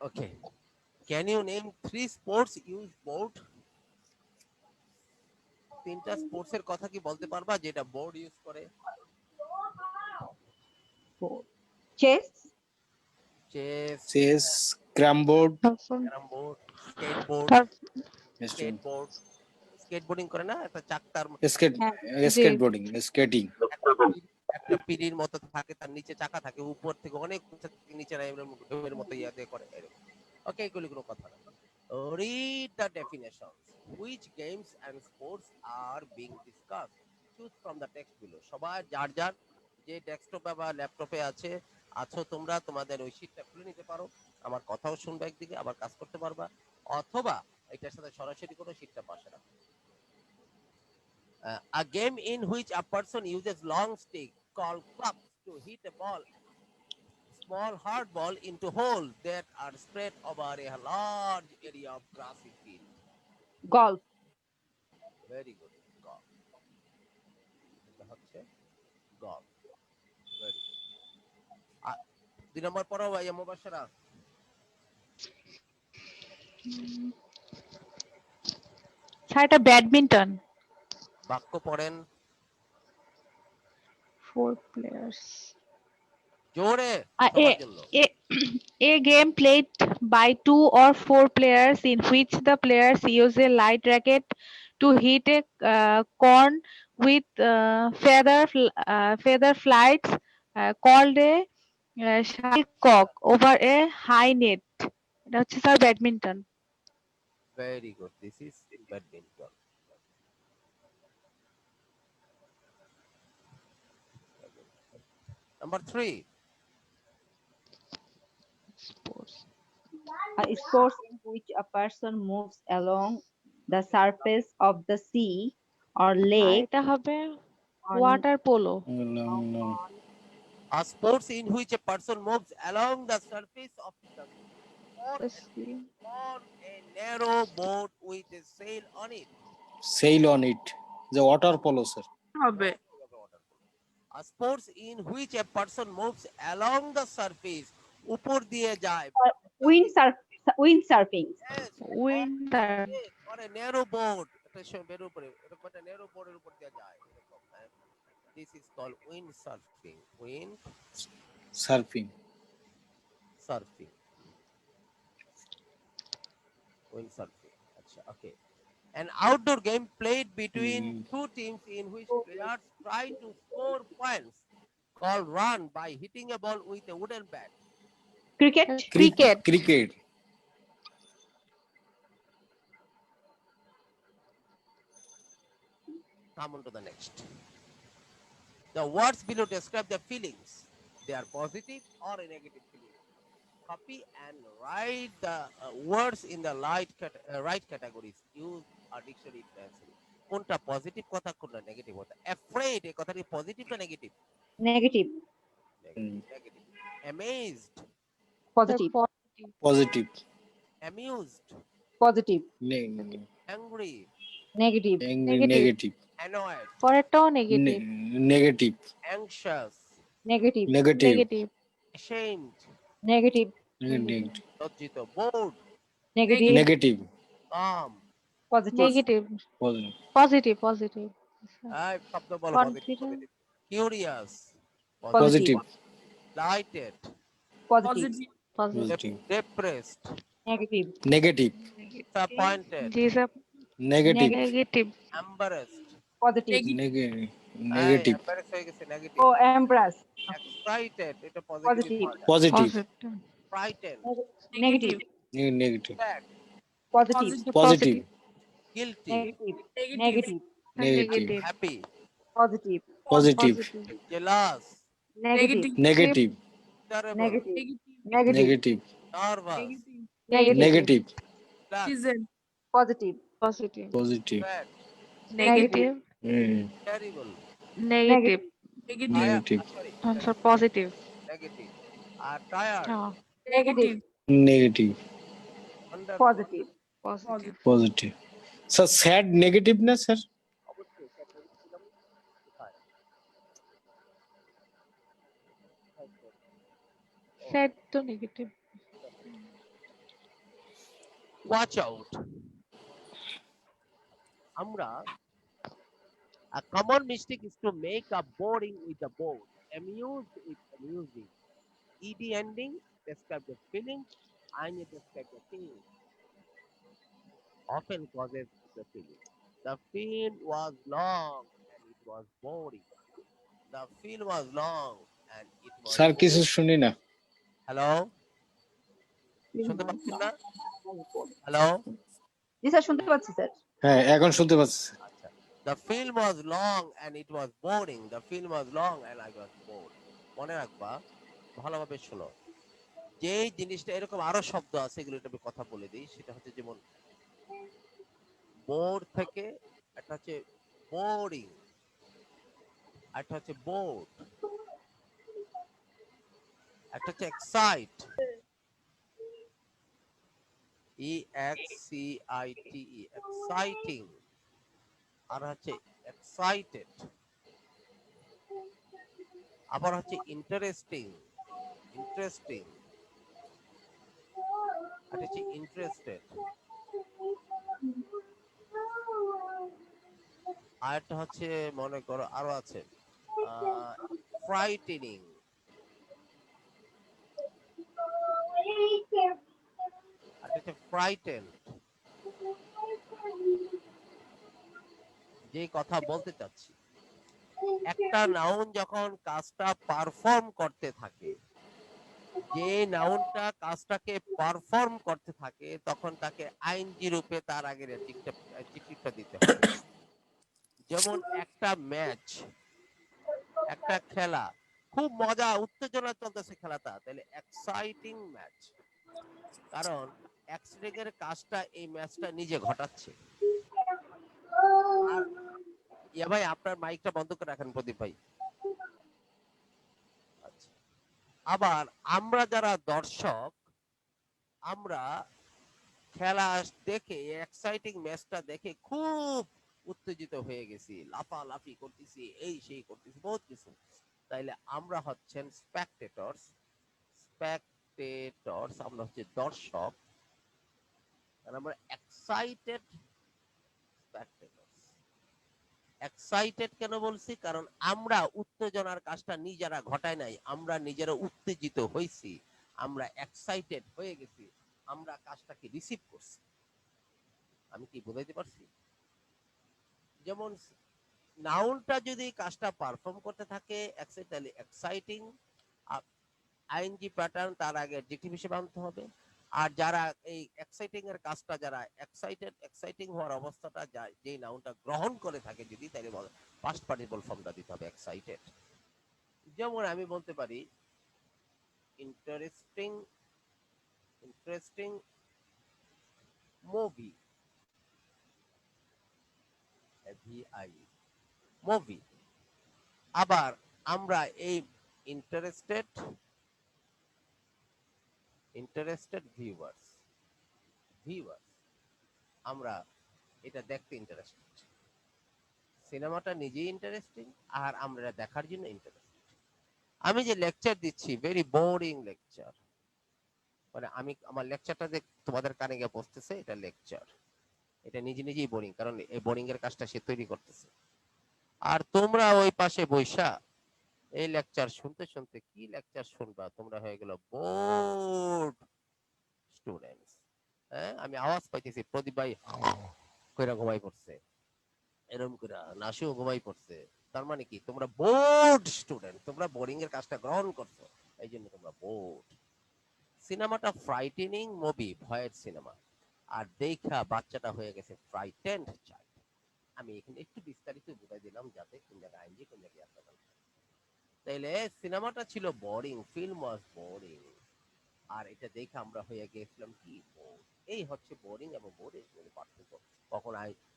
Okay. Can you name three sports use board? তিনটা sports এর কথা কি বলতে পারবা যেটা বোর্ড ইউজ করে? Chess, chess, Chess, carom board, carom board, skateboard, skateboard, skateboarding করে না একটা চাকতার skate, skateboarding, skating. একটা পিড়ির মতো থাকে, তার নিচে চাকা থাকে, উপর থেকে অনেক উঁচা থেকে নিচে নামে ঢেউয়ের মতো ইয়া দিয়ে করে এরকম। ওকে, এগুলি কোনো কথা না। Read the definitions. Which games and sports are being discussed? Choose from the text below. সবাই যার যার যে ডেস্কটপে বা ল্যাপটপে আছো তোমরা তোমাদের ওই শীটটা খুলে নিতে পারো, আমার কথাও শুনবে একদিকে, আবার কাজ করতে পারবা, অথবা এটার সাথে সরাসরি কোনো শীটটা পাশে রাখো। A game in which a person uses long stick called clubs to hit a ball, small hard ball into holes that are spread over a large area of grassy field. golf, Very good. Golf. এটা হচ্ছে golf. Very good. 2 নম্বর পড়ো ভাইয়া মুবাশশারা। Sir এটা badminton. বাক্য পড়েন 4 players. জোরে A, সবার জন্য। a game played by 2 or 4 players in which the players use a light racket to hit a corn with feather flights called a shuttlecock over a high net. এটা হচ্ছে sir badminton. Very good. This is badminton. Number 3. Sports. sports in which a person moves along the surface of the sea or আর lake এটা হবে on, water polo. No. A sports in which a person moves along the surface of the or on a narrow boat with a sail on it. Sail on it. The water polo, sir. হবে A sports in which a person moves along the surface, উপর দিয়ে যায়। windsurfing, Yes, winter. on a narrow boat, এটা বের উপরে এরকম একটা narrow boat এর উপর দিয়ে যায় এরকম। This is called windsurfing. Surfing. Surfing. Windsurfing. Acha, okay. An outdoor game played between two teams in which players try to score points, called run, by hitting a ball with a wooden bat. cricket, Cricket. Come on to the next. The words below describe the feelings. They are positive or a negative feeling. Copy and write the words in the right categories. Use a dictionary translation. কোনটা positive কথা কোনটা negative কথা? Afraid এই কথাটি positive না negative? negative, Negative. Amazed, positive, Positive. amused, positive, angry, negative, Negative. annoyed, পরেরটাও negative. Negative. anxious, negative, Negative. Negative. ashamed, negative, Negative. লজ্জিত, bored, negative, Negative. calm, positive, negative. Positive. Positive positive. শব্দ বলো positive, Confident. curious, Positive. delighted, positive, positive. depressed, negative, Negative. disappointed, Negative. Negative. embarrassed, positive, Negative. embarrassed হয়ে গেছে negative, oh embrace, excited এটা positive, positive, Positive. frightened, negative, Negative. sad, positive, Positive. guilty, negative, negative, Negative. happy, positive, Positive. jealous, negative, Negative. terrible, negative, negative, Negative. nervous, negative, Negative. plus, positive, positive. Positive. bad, negative. terrible, negative. Negative. sorry, answer positive. negative, tired, হ্যাঁ negative, Negative. wonderful, positive, positive. Positive. Sir, sad negative na sir? অবশ্যই সেটা বলেছিলাম কোথায়? Sad তো negative. Watch out. আমরা a common mistake is to make a boring with the bored, amused with amusing. Ed ending describe the feeling, ing describe the feeling. Often causes the feeling. The field was long and it was boring. The field was long and it was sir কিছু boring. শুনি না। Hello, শুনতে পাচ্ছেন না? Hello, জি sir, শুনতে পাচ্ছি sir. হ্যাঁ এখন শুনতে পাচ্ছি। আচ্ছা। The film was long and it was boring. The film was long and I was bored. মনে রাখবা, ভালোভাবে শোনো। যে জিনিসটা এরকম আরো শব্দ আছে, এগুলো আমি কথা বলে দিই। সেটা হচ্ছে যেমন বোর থেকে একটা হচ্ছে বোরিং, একটা হচ্ছে বোর্ড, একটা হচ্ছে এক্সাইট, EXCITE, এক্সাইটিং, আর হচ্ছে এক্সাইটেড, আবার হচ্ছে ইন্টারেস্টিং, ইন্টারেস্টিং, আর হচ্ছে ইন্টারেস্টেড, আর একটা হচ্ছে মনে করো আরো আছে ফ্রাইটেনিং, আর হচ্ছে ফ্রাইটেন। যে কথা বলতে চাচ্ছি, একটা নাউন যখন কাজটা পারফর্ম করতে থাকে, যে নাউনটা কাজটাকে পারফর্ম করতে থাকে, তখন তাকে আইনজি রূপে তার আগের অ্যাডজেক্টিভটা দিতে হবে। যেমন একটা ম্যাচ, একটা খেলা, খুব মজা উত্তেজনা চলতেছে খেলাটা, তাহলে এক্সাইটিং ম্যাচ, কারণ এক্সাইটিং এর কাজটা এই ম্যাচটা নিজে ঘটাচ্ছে। আর ইয়া ভাই, আপনার মাইকটা বন্ধ করে রাখেন প্রদীপ ভাই। আচ্ছা। আবার আমরা যারা দর্শক, আমরা খেলা দেখে, এক্সাইটিং ম্যাচটা দেখে খুব উত্তেজিত হয়ে গেছি, লাফালাফি করতেছি, এই সেই করতেছি, বহুত কিছু। তাইলে আমরা হচ্ছেন স্পেকটেটরস, স্পেকটেটরস, আমরা হচ্ছে দর্শক, আর আমরা এক্সাইটেড স্পেকটেটরস। এক্সাইটেড কেন বলছি? কারণ আমরা উত্তেজনার কাজটা নিজেরা ঘটাই নাই, আমরা নিজেরা উত্তেজিত হয়েছি, আমরা এক্সাইটেড হয়ে গেছি, আমরা কাজটাকে রিসিভ করছি। আমি কি বোঝাইতে পারছি? যেমন নাউনটা যদি কাজটা পারফর্ম করতে থাকে তাহলে এক্সাইটিং, আইএনজি প্যাটার্ন তার আগে অ্যাডজেক্টিভ হিসেবে আনতে হবে। আর যারা এই এক্সাইটিং এর কাজটা, যারা এক্সাইটিং হওয়ার অবস্থাটা যেই নাউনটা গ্রহণ করে থাকে যদি, তাহলে পাস্ট পার্টিসিপল ফর্মটা দিতে হবে এক্সাইটেড। যেমন আমি বলতে পারি interesting, interesting movie, VI, movie. আবার আমরা এই ইন্টারেস্টেড, ইন্টারেস্টেড ভিউয়ার্স, ভিউয়ার্স, আমরা এটা দেখতে ইন্টারেস্টেড, সিনেমাটা নিজেই ইন্টারেস্টিং, আর আমরা দেখার জন্য ইন্টারেস্টেড। আমি যে লেকচার দিচ্ছি, ভেরি বোরিং লেকচার, মানে আমি আমার লেকচারটা যে তোমাদের কানে গিয়ে পৌঁছতেছে, এটা লেকচার, এটা নিজে নিজেই বোরিং, কারণ এই বোরিং এর কাজটা সে তৈরি করতেছে। আর তোমরা ওই পাশে বৈশা এই লেকচার শুনতে শুনতে কি লেকচার শুনবা, তোমরা হয়ে গেল বোর্ড স্টুডেন্টস। হ্যাঁ, আমি আওয়াজ পাইতেছি প্রদীপ ভাই কইরা ঘুমাই পড়ছে, এরকম করে নাসিও ঘুমাই পড়ছে। তার মানে কি, তোমরা বোর্ড স্টুডেন্ট, তোমরা বোরিং এর কাজটা গ্রহণ করছো, এই জন্য তোমরা বোর্ড। সিনেমাটা ফ্রাইটেনিং মুভি, ভয়ের সিনেমা, আর দেখা বাচ্চাটা হয়ে গেছে ফ্রাইটেন্ড চাইল্ড। আমি এখানে একটু বিস্তারিত বুঝাই দিলাম যাতে কোন জায়গায় আইনজি কোন জায়গায় আপনার। তাইলে সিনেমাটা ছিল বোরিং, ফিল্ম ওয়াজ বোরিং, আর এটা দেখে আমরা হয়ে গিয়েছিলাম কি, বোর। এই হচ্ছে বোরিং এবং বোরের মধ্যে পার্থক্য। কখন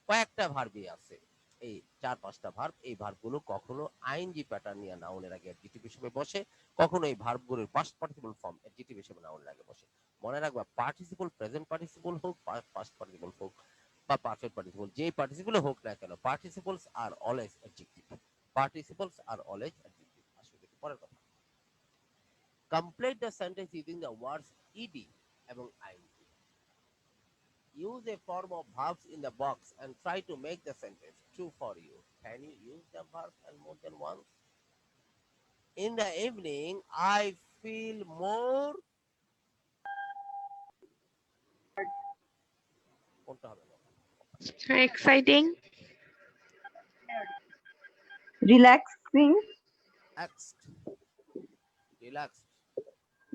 কয়েকটা ভার্বই আছে, এই 4-5টা ভার্ব, এই ভার্বগুলো কখনো আইএনজি প্যাটার্ন নিয়ে নাউনের আগে অ্যাডজেক্টিভ হিসেবে বসে, কখনো এই ভার্বগুলোর পাস্ট পার্টিসিপল ফর্ম অ্যাডজেক্টিভ হিসেবে নাউনের আগে বসে। মনে রাখবা, পার্টিসিপল প্রেজেন্ট পার্টিসিপল হোক, পাস্ট পার্টিসিপল হোক, বা পারফেক্ট পার্টিসিপল, যেই পার্টিসিপল হোক না কেন, participles are always adjective, participles are always adjective. আসলে পরের কথা, complete the sentence using the words ed এবং ing. use a form of verbs in the box and try to make the sentence true for you. Can you use the verb and more than once? In the evening, I feel more. কোনটা হবে না? Exciting. Relaxing. Relaxed. Relaxed.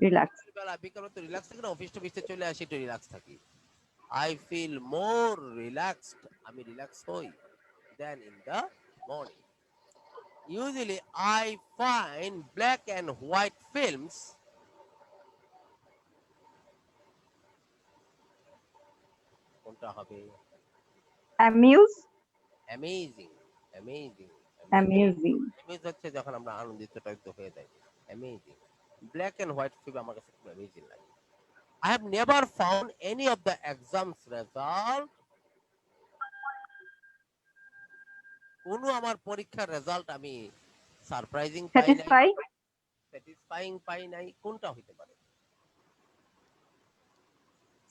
Relax. বেলা বিকালে তো relax থাকি না, office টফিসে চলে আসি একটু রিল্যাক্স থাকি। I feel more relaxed. আমি রিল্যাক্স হই than in the morning. Usually, I find black and white films. কোনটা হবে? Amuse. Amazing, amazing, Amusing. Amazing হচ্ছে যখন আমরা আনন্দিত টাইপ হয়ে যাই। Amazing. Black and white film আমার কাছে খুব amazing লাগে। I have never found any of the exams result. কোনো আমার পরীক্ষার রেজাল্ট আমি সারপ্রাইজিং পাই নাই, Satisfy. স্যাটিসফাইং পাই নাই। কোনটা হইতে পারে?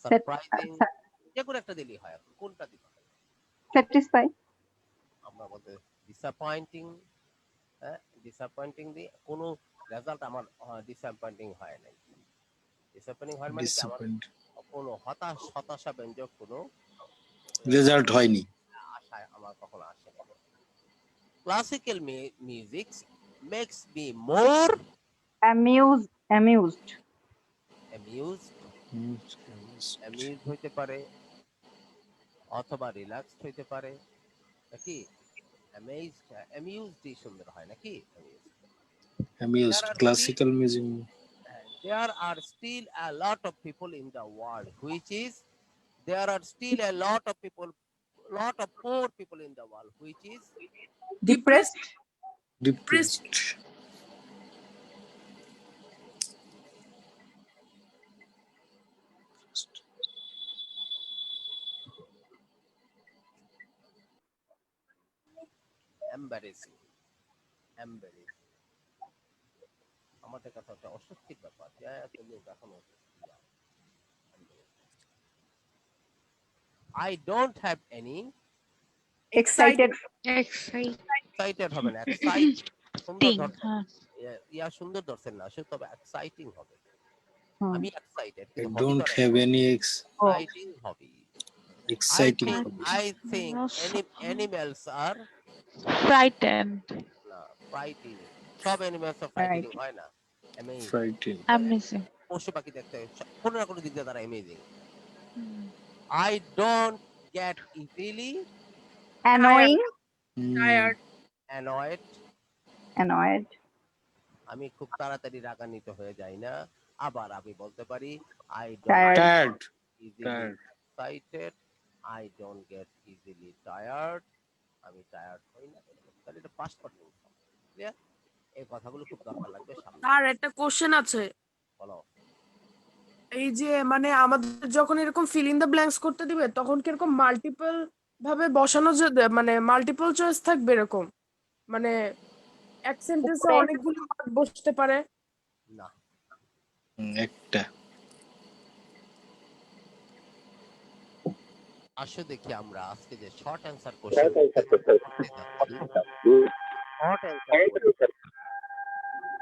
Sat- সারপ্রাইজিং, sa- যে কোনো একটা দিলেই হয়। কোনটা দিতে হয়? Satisfy. আমরা বলতে ডিসঅ্যাপয়েন্টিং। হ্যাঁ, ডিসঅ্যাপয়েন্টিং দিয়ে কোনো রেজাল্ট আমার ডিসঅ্যাপয়েন্টিং হয় নাই। ডিসঅ্যাপয়েন্টিং হয় মানে কি আমার Disappoint. কোনো হতাশা ব্যঞ্জক কোনো রেজাল্ট হয়নি। আশায় আমার কখনো আসে না। Classical music makes me more Amused. Amused. হুম, অ্যামিউজ হইতে পারে অথবা রিল্যাক্সড হইতে পারে নাকি? অ্যামিউজডই সুন্দর হয় নাকি? amused. Classical music. There are still a lot of people in the world, which is there are still a lot of poor people in the world, which is Depressed. Depressed. embarrassing. আমাদের কাছে একটা অস্বস্তির ব্যাপার যে এত লোক এখনো I don't have any Excited. excited হবে না, excite সুন্দর Ting. ধরছেন, সুন্দর ধরছেন না, শুধু তবে এক্সাইটিং হবে। Hmm. আমি excited, I don't have any exciting হবে। exciting I hobbies. think animals are Frightened. frightening. সব animals are frightening হয় না। Amazing. Frightened. Amazing. পশু পাখি দেখতে কোনো না কোনো দিক দিয়ে তারা amazing. Hmm. I don't get easily Annoying. Hmm. annoyed. আমি খুব তাড়াতাড়ি রাগান্বিত হয়ে যাই না। আবার আমি বলতে পারি I don't Tired. get easily Tired. excited. I don't get easily tired. আমি টায়ার্ড হই না। তাহলে এটা পাস্ট পারফেক্ট। ক্লিয়ার? এই কথাগুলো খুব দরকার লাগবে সামনে। আর একটা কোশ্চেন আছে, বলো। এই যে মানে আমাদের যখন এরকম ফিল ইন দ্য ব্ল্যাঙ্কস করতে দিবে তখন কি এরকম মাল্টিপল ভাবে বসানো মানে মাল্টিপল চয়েস থাকবে এরকম, মানে এক সেন্টেন্সে উপরে। অনেকগুলো ওয়ার্ড বসতে পারে? না, একটা আসো দেখি আমরা আজকে যে শর্ট অ্যান্সার কোশ্চেন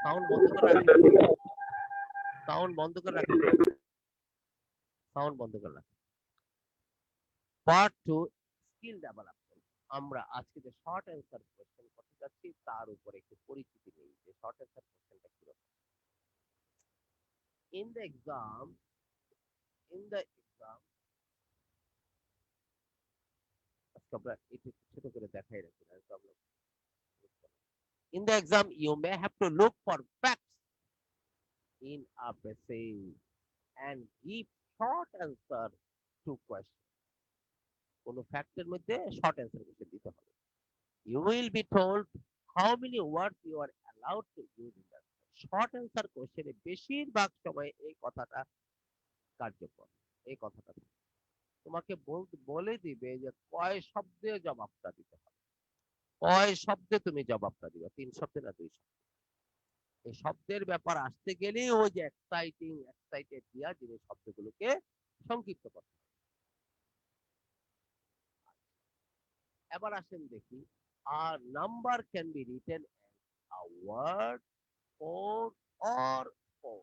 সাউন্ড বন্ধ করে রাখেন, সাউন্ড বন্ধ করে রাখেন, সাউন্ড বন্ধ করে রাখেন। Part 2 skill development. আমরা আজকে যে শর্ট অ্যান্সার কোশ্চেন করতে যাচ্ছি তার উপরে একটু পরিচিতি নেই যে শর্ট অ্যান্সার কোশ্চেনটা কিরকম। ইন দ্য এক্সাম আমরা একটু ছোট করে দেখাই রাখি না problem. In the exam, you may have to look for facts in a passage and give short answer to question. কোনো ফ্যাক্টের মধ্যে শর্ট অ্যান্সার কোশ্চেন দিতে হবে। You will be told how many words you are allowed to use in that. Short answer কোশ্চেনে বেশিরভাগ সময় এই কথাটা কার্যকর। এই কথাটা তোমাকে বলে দিবে যে কয় শব্দে জবাবটা দিতে হবে, কয় শব্দে তুমি জবাবটা দিবে, 3 শব্দে না 2 শব্দে। এই শব্দের ব্যাপার আসতে গেলে ওই যে এক্সাইটেড দিয়া জিনিস শব্দগুলোকে সংক্ষিপ্ত করতে হবে। এবার আসেন দেখি, a number can be written as a word, four or four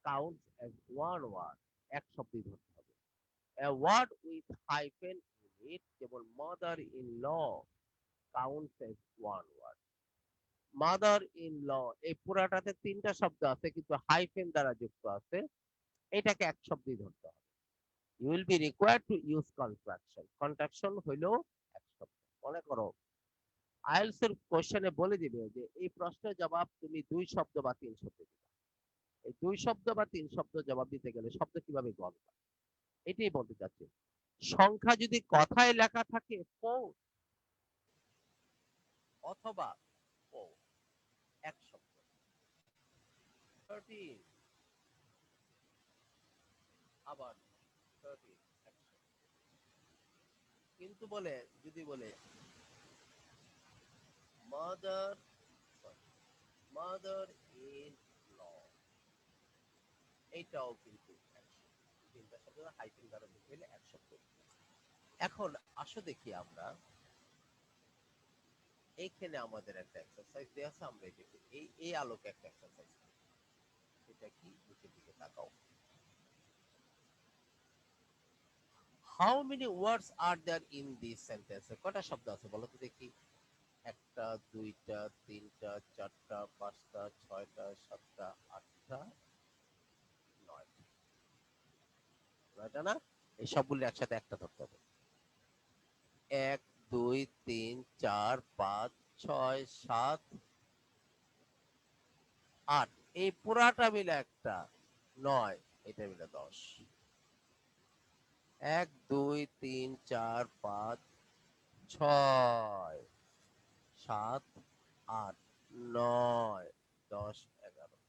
counts as one word, এক শব্দই ধরতে হবে। A word with hyphen in it, যেমন mother in law counts as one word. Mother in law, এই পুরাটাতে তিনটা শব্দ আছে কিন্তু হাইফেন দ্বারা যুক্ত আছে, এটাকে এক শব্দই ধরতে হবে। You will be required to use contraction. Contraction হইল এক শব্দ। মনে করো আইএলস এর কোশ্চেনে বলে দিবে যে এই প্রশ্নের জবাব তুমি দুই শব্দ বা তিন শব্দ দিবে। এই দুই শব্দ বা তিন শব্দ জবাব দিতে গেলে শব্দ কিভাবে গণবা, এটাই বলতে চাচ্ছি। সংখ্যা যদি কথায় লেখা থাকে 4 অথবা 4 এক শব্দ, 13 আবার 13 এক শব্দ। কিন্তু বলে যদি বলে মাদার মাদার ইন ল, এইটাও কিন্তু এক শব্দ। তিনটা শব্দ হাইফেন দ্বারা যুক্ত হলে এক শব্দ। এখন আসো দেখি আমরা এইখানে আমাদের একটা এক্সারসাইজ দেওয়া আছে, আমরা এই আলোকে একটা এক্সারসাইজ, এটা কি নিচের দিকে তাকাও। How many words are there in this sentence, কয়টা শব্দ আছে বলো তো দেখি। একটা, দুইটা, তিনটা, চারটা, পাঁচটা, ছয়টা, সাতটা, আটটা, নয়টা। নয়টা না? এই সবগুলো একসাথে একটা ধরতে হবে। 1 2 3 4 5 6 7 8, এই পুরাটা মিলে একটা 9, এটা মিলে 10। 1 2 3 4 5 6 7 8 9 10 11।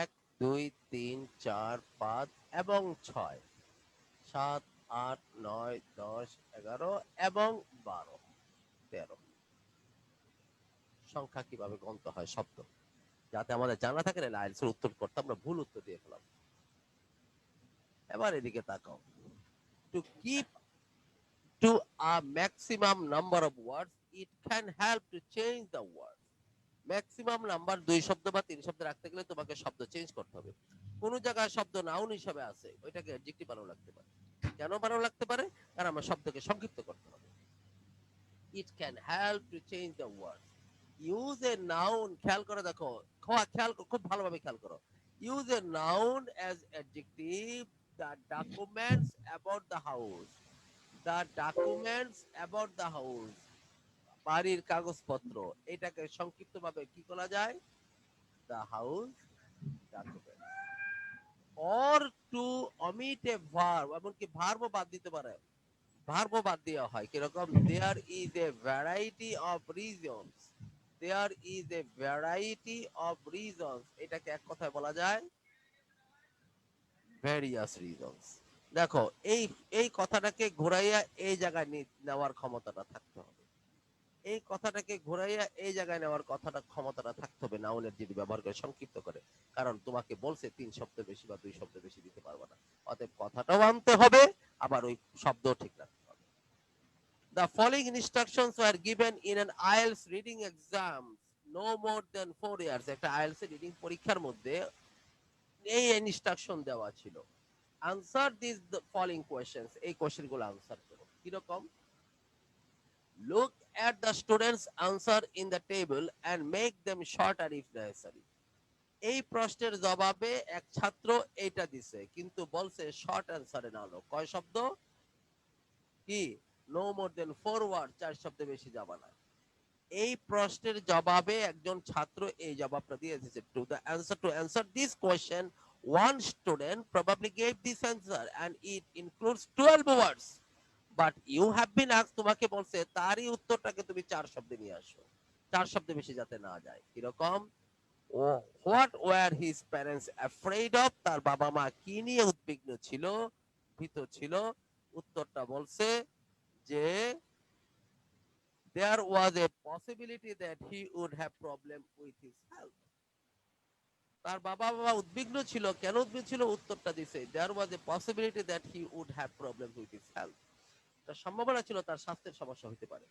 1 2 3 4 5 এবং 6 7 8 9 10 11 এবং 12 13। সংখ্যা কিভাবে গণতে হয় শব্দ, যাতে আমাদের জানা থাকে না আইএলটিএস এর উত্তর করতে আমরা ভুল উত্তর দিয়ে ফেলাম। এবার এদিকে তাকাও। To keep to a maximum number of words, it can help to change the word. Maximum number দুই শব্দ বা তিন শব্দ রাখতে গেলে তোমাকে শব্দ চেঞ্জ করতে হবে। কোন জায়গায় শব্দ নাউন হিসাবে আছে, ওইটাকে অ্যাডজেক্টিভ বানানো লাগতে পারে। কেন বানানো লাগতে পারে? কারণ আমরা শব্দকে সংক্ষিপ্ত করতে হবে। It can help to change the word. Use a noun, খেয়াল করে দেখো, খুব ভালোভাবে খেয়াল করো। Use a noun as adjective, the documents about the house. The documents about the house, বাড়ির কাগজপত্র, এটাকে সংক্ষিপ্ত ভাবে কি করা যায়? The house documents. Or to omit a verb, এমনকি ভার্বও বাদ দিতে পারে। ভার্বও বাদ দেওয়া হয় কিরকম? There is a variety of reasons. There is a variety of reasons, এটাকে এক কথায় বলা যায় various reasons. দেখো এই এই কথাটাকে ঘুরাইয়া এই জায়গায় নেওয়ার ক্ষমতাটা থাকতে হবে। এই কথাটাকে ঘুরাইয়া এই জায়গায় নেওয়ার ক্ষমতাটা থাকতে হবে নাউনের যদি ব্যবহার করে সংক্ষিপ্ত করে। কারণ তোমাকে বলছে তিন শব্দ বেশি বা দুই শব্দ বেশি দিতে পারবে না, অতএব কথাটাও আনতে হবে, আবার ওই শব্দও ঠিক রাখতে হবে। The following instructions were given in an IELTS reading exam no more than 4 years. একটা IELTS রিডিং পরীক্ষার মধ্যে এই ইনস্ট্রাকশন দেওয়া ছিল। আনসার দিস ফলোইং কোয়েশ্চেনস, এই কোশ্চেনগুলো আনসার করো। কিরকম? Look at the students' answer in the table and make them shorter if necessary. এই প্রশ্নের জবাবে এক ছাত্র এইটা দিছে কিন্তু বলছে শর্ট অ্যান্সারে নাও। কয় শব্দ? কি? নো মোর দেন 4 ওয়ার্ড, 4 শব্দ বেশি যাবে না। এই প্রশ্নের জবাবে একজন ছাত্র এই জবাবটা দিয়ে দিয়েছে। To answer this question, one student probably gave this answer and it includes 12 words. But you have been asked, তোমাকে বলছে তারই উত্তরটাকে তুমি 4 শব্দে নিয়ে আসো, 4 শব্দ বেশি যাতে না যায়। কিরকম? What were his parents afraid of? তার বাবা মা কি নিয়ে উদ্বিগ্ন ছিল, ভীত ছিল? উত্তরটা বলছে যে there was a possibility that he would have problem with his health. তার বাবা উদ্বিগ্ন ছিল, কেন উদ্বিগ্ন ছিল উত্তরটা দিছে, there was a possibility that he would have problem with his health. তার সম্ভাবনা ছিল তার স্বাস্থ্যের সমস্যা হতে পারে।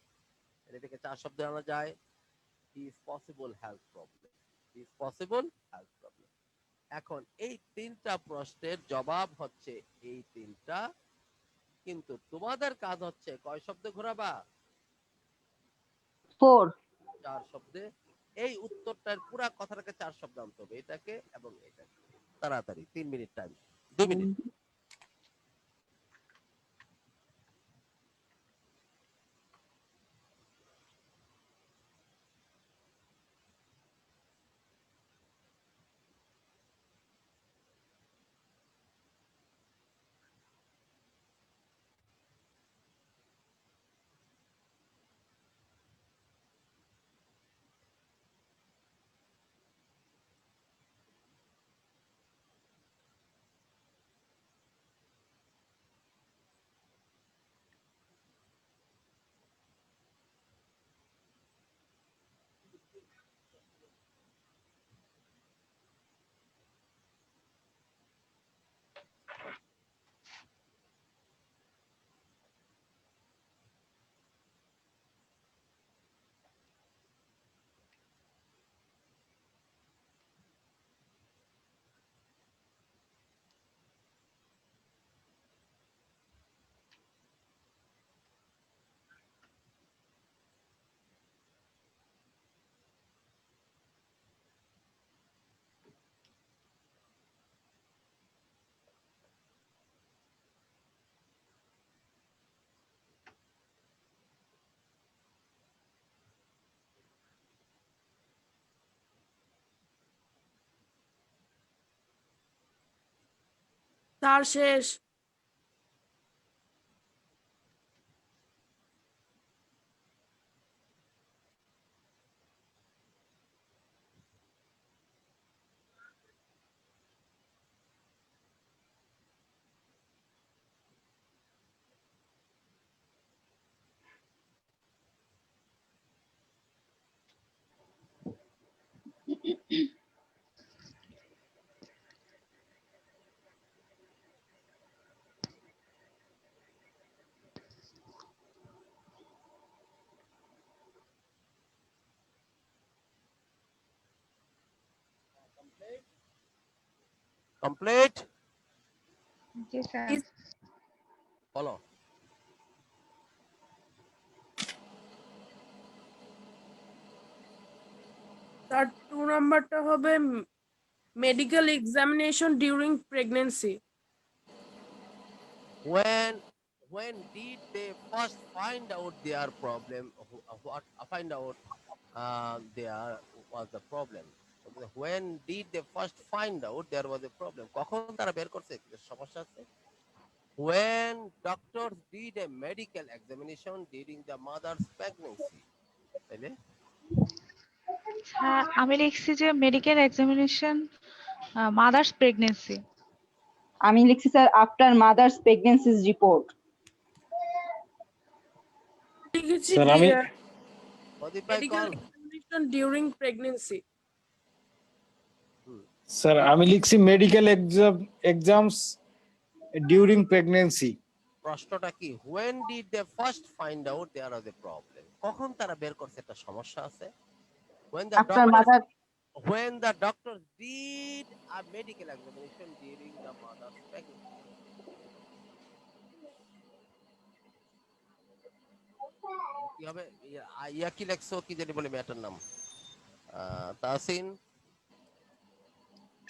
এটাকে 4 শব্দে আনা যায়, he is possible health problem, he is possible health problem. এখন এই 3টা প্রশ্নের জবাব হচ্ছে এই 3টা, কিন্তু তোমাদের কাজ হচ্ছে কয় শব্দে ঘোরাবা? 4. 4 শব্দে। এই উত্তরটার পুরা কথাটাকে 4 শব্দ আনতে হবে, এটাকে এবং এটাকে। তাড়াতাড়ি 3 মিনিট টাইম, 2 মিনিট। তার শেষ। কমপ্লিট? জি স্যার। বলো। তার 2 নাম্বারটা হবে medical examination during pregnancy. When did they first find out their problem? What find out there was the problem? When did they first find out there was a problem? কখন তারা বের করছে সমস্যা আছে? When doctors did a medical examination during the mother's pregnancy. তাইলে sir আমি লিখছি যে মেডিকেল এক্সামিনেশন মাদার্স প্রেগনেন্সি। আমি লিখছি স্যার আফটার মাদার্স প্রেগন্যান্সিজ রিপোর্ট। লিখেছি স্যার আমি প্রদীপ ভাই medical call. Examination during pregnancy. Sir আমি লিখছি মেডিকেল এক্সামস ডিউরিং প্রেগন্যান্সি। প্রশ্নটা কি? When did they first find out there was a problem? কখন তারা বের করছে একটা সমস্যা আছে? After mother When the doctors did a medical examination during the mother's pregnancy. কি হবে? ইয়া কি লেখছো, কি জানি বলে মেয়েটার নাম? তাহসিন।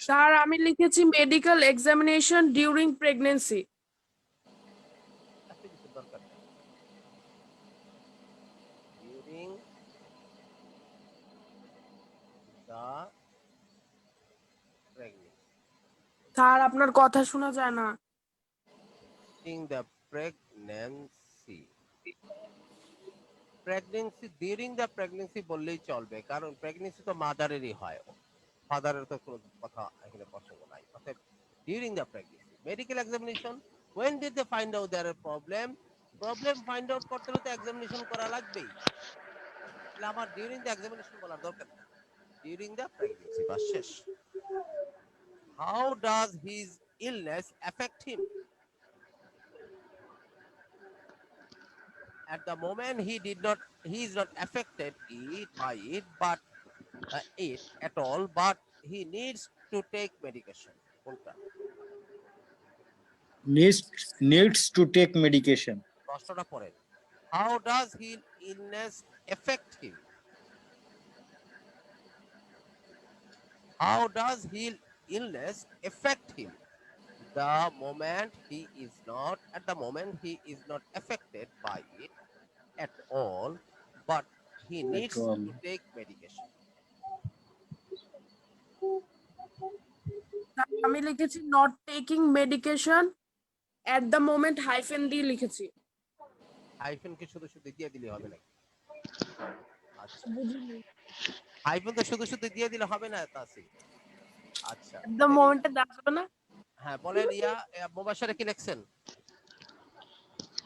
স্যার আমি লিখেছি মেডিকেল এক্সামিনেশন ডিউরিং প্রেগন্যান্সি। এত কিছু দরকার নেই। During the pregnancy. স্যার আপনার কথা শোনা যায় না। During the pregnancy. Pregnancy during the pregnancy বললেই চলবে, কারণ প্রেগন্যান্সি তো মাদারেরই হয়, ফাদারের তো কোনো কথা এখানে প্রসঙ্গ নাই। অর্থাৎ during the pregnancy. Medical examination, when did they find out their problem? Problem find out করতে হলে তো এক্সামিনেশন করা লাগবেই, তাহলে আমার ডিউরিং দ্য এক্সামিনেশন বলার দরকার নেই, ডিউরিং দ্য প্রেগন্যান্সি, বাস শেষ। How does his illness affect him? At the moment, he is not affected by it, but it at all, but he needs to take medication. কোনটা? needs to take medication. প্রশ্নটা পড়েন। How does his illness affect him? How does his illness affect him? At the moment he is not affected by it at all, but he needs all. to take medication. আমি লিখেছি not taking medication at the moment hyphen দিয়ে লিখেছি। Hyphen কি শুধু শুধু দিয়ে দিলে হবে নাকি? আচ্ছা, বুঝিনি। হাইফেন তো শুধু শুধু দিয়ে দিলে হবে না তাসি। আচ্ছা, এট দ্য মোমেন্টে দাঁড়াবে না। হ্যাঁ বলেন মুবাশশির কি লিখছেন?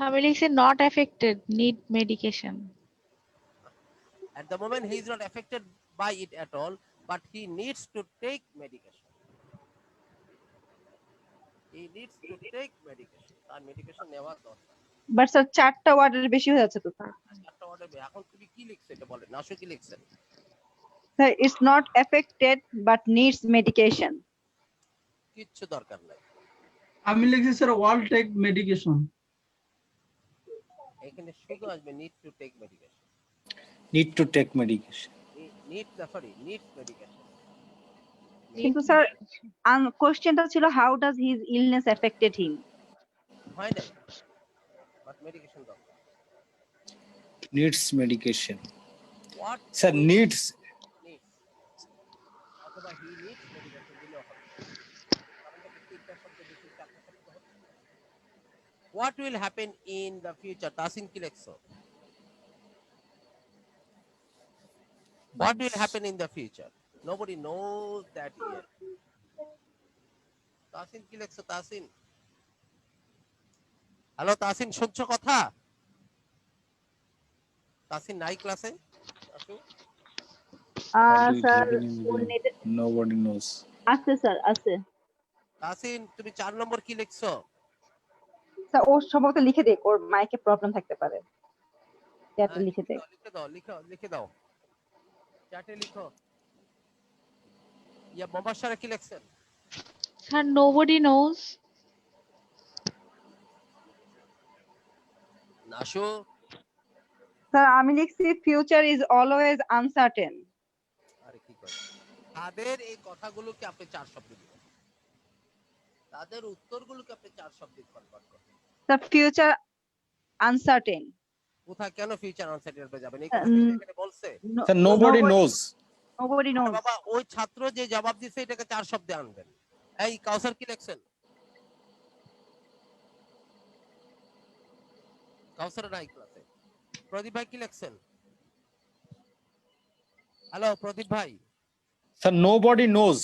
আমি লিখছি not affected, need medication. At the moment he is not affected by it at all, but he needs to take medication. He needs to take medication. তার মেডিকেশন নেওয়ার দরকার। বাট স্যার 4টা ওয়ার্ডের বেশি হয়ে যাচ্ছে তো স্যার। চারটা অর্ডার এখন তুমি কি লিখছো এটা বলেন, নাশু কি লিখছেন? Sir it's not affected but needs medication. কিচ্ছু দরকার নাই। আমি লিখছি স্যার ওয়াল টেক মেডিকেশন। এখানে শুধু আসবে need to take medication. Need to take medication. Needs medication. কিন্তু স্যার কোশ্চেনটা ছিল how does his illness affected him. হয় নাই, বাট মেডিকেশন দরকার। Needs medication. What Sir, needs. needs অথবা হি নিডস মেডিকেশন দিলেও হবে। কারণ এটা তিনটা শব্দ বেশি, চারটা শব্দ হবে। What will happen in the future? Tasin কি লিখছো? What will happen in the future? Nobody knows that yet. Tasin কি লিখছো? তাসিন, হ্যালো তাসিন, শুনছো কথা? তাসিন নাই ক্লাসে? What will sir happen in the future? Nobody knows. আছে স্যার আছে। তাসিন তুমি 4 নম্বর কি লিখছো? স্যার ও সম্ভবত লিখে দেখ, ওর মাইকে প্রবলেম থাকতে পারে। চ্যাটে লিখে দেখ। লিখে দাও চ্যাটে লিখো। মুবাশশির কি লিখছেন? Sir, nobody knows. নাশু? স্যার আমি লিখছি ফিউচার ইজ অলওয়েজ আনসার্টেন। আরে কি করে তাদের এই কথাগুলোকে আপনি 4 শব্দে দিবেন, তাদের উত্তরগুলোকে আপনি 4 শব্দে কনভার্ট করবেন। Sir future uncertain. কোথায় কেন ফিউচার আনসার্টেন হয়ে যাবেন? এই কথা কি এখানে বলছে? Sir, nobody knows. Nobody nose. বাবা ওই ছাত্র যে জবাব দিছে এটাকে 4 শব্দে আনবেন। এই কাউসার কি লিখছেন? কাউসার নাই ক্লাসে। প্রদীপ ভাই কি লিখছেন? হ্যালো প্রদীপ ভাই। Sir, nobody knows.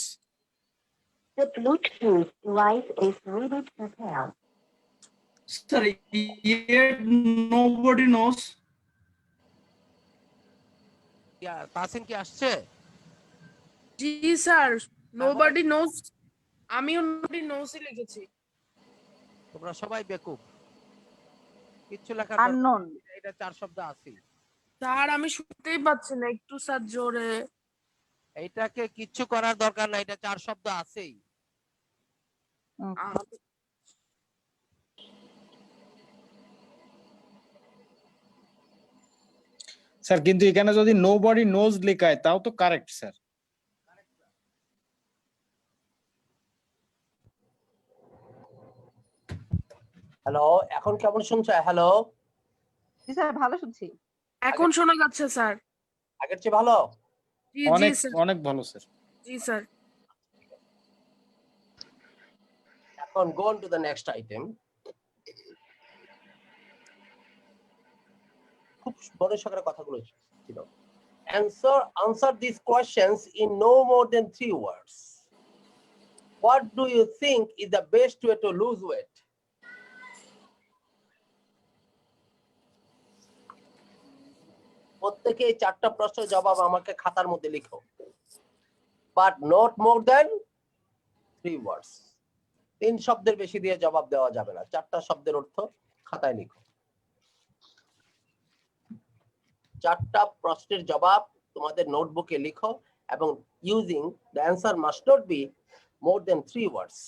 The Bluetooth device is ready to pair. Sir yet nobody knows. Tasin কি আসছে? জি স্যার, নোবডি নোজ। আমিও নোবডি নোজই লিখেছি। তোমরা সবাই বেকুব, কিচ্ছু লেখার আননোন। এটা 4 শব্দ আছে। স্যার আমি শুনতেই পাচ্ছি না, একটু স্যার জোরে। এইটাকে কিচ্ছু করার দরকার নাই, এটা 4 শব্দ আছেই। স্যার কিন্তু এখানে যদি nobody knows লেখা হয় তাও তো কারেক্ট স্যার। হ্যালো, এখন কেমন শুনছো? হ্যালো, জি স্যার ভালো শুনছি। এখন শোনা যাচ্ছে স্যার। আগের চেয়ে ভালো? জি জি অনেক স্যার। অনেক ভালো স্যার। জি স্যার। এখন go on to the next item. খুব বড় সকারে কথাগুলো ছিল। Answer these questions in no more than 3 words. What do you think is the best way to lose weight? প্রত্যেকে এই 4টা প্রশ্নের জবাব আমাকে খাতার মধ্যে লিখো, but not more than 3 words. 3 শব্দের বেশি দিয়ে জবাব দেওয়া যাবে না। 4টা শব্দের অর্থ খাতায় লিখো। 4টা প্রশ্নের জবাব তোমাদের নোটবুকে লিখো এবং using the answer must not be more than 3 words.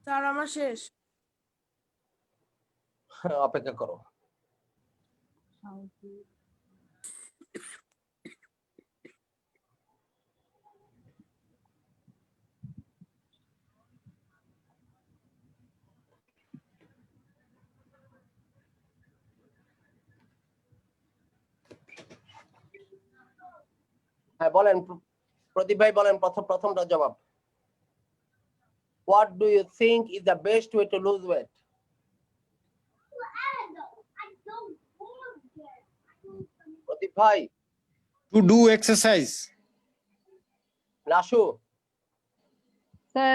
Sir আমার শেষ। অপেক্ষা করো। হ্যাঁ বলেন প্রদীপ ভাই বলেন প্রথমটা জবাব। What do you think is the best way to lose weight? প্রদীপ ভাই। To do exercise. Rasu. Sir,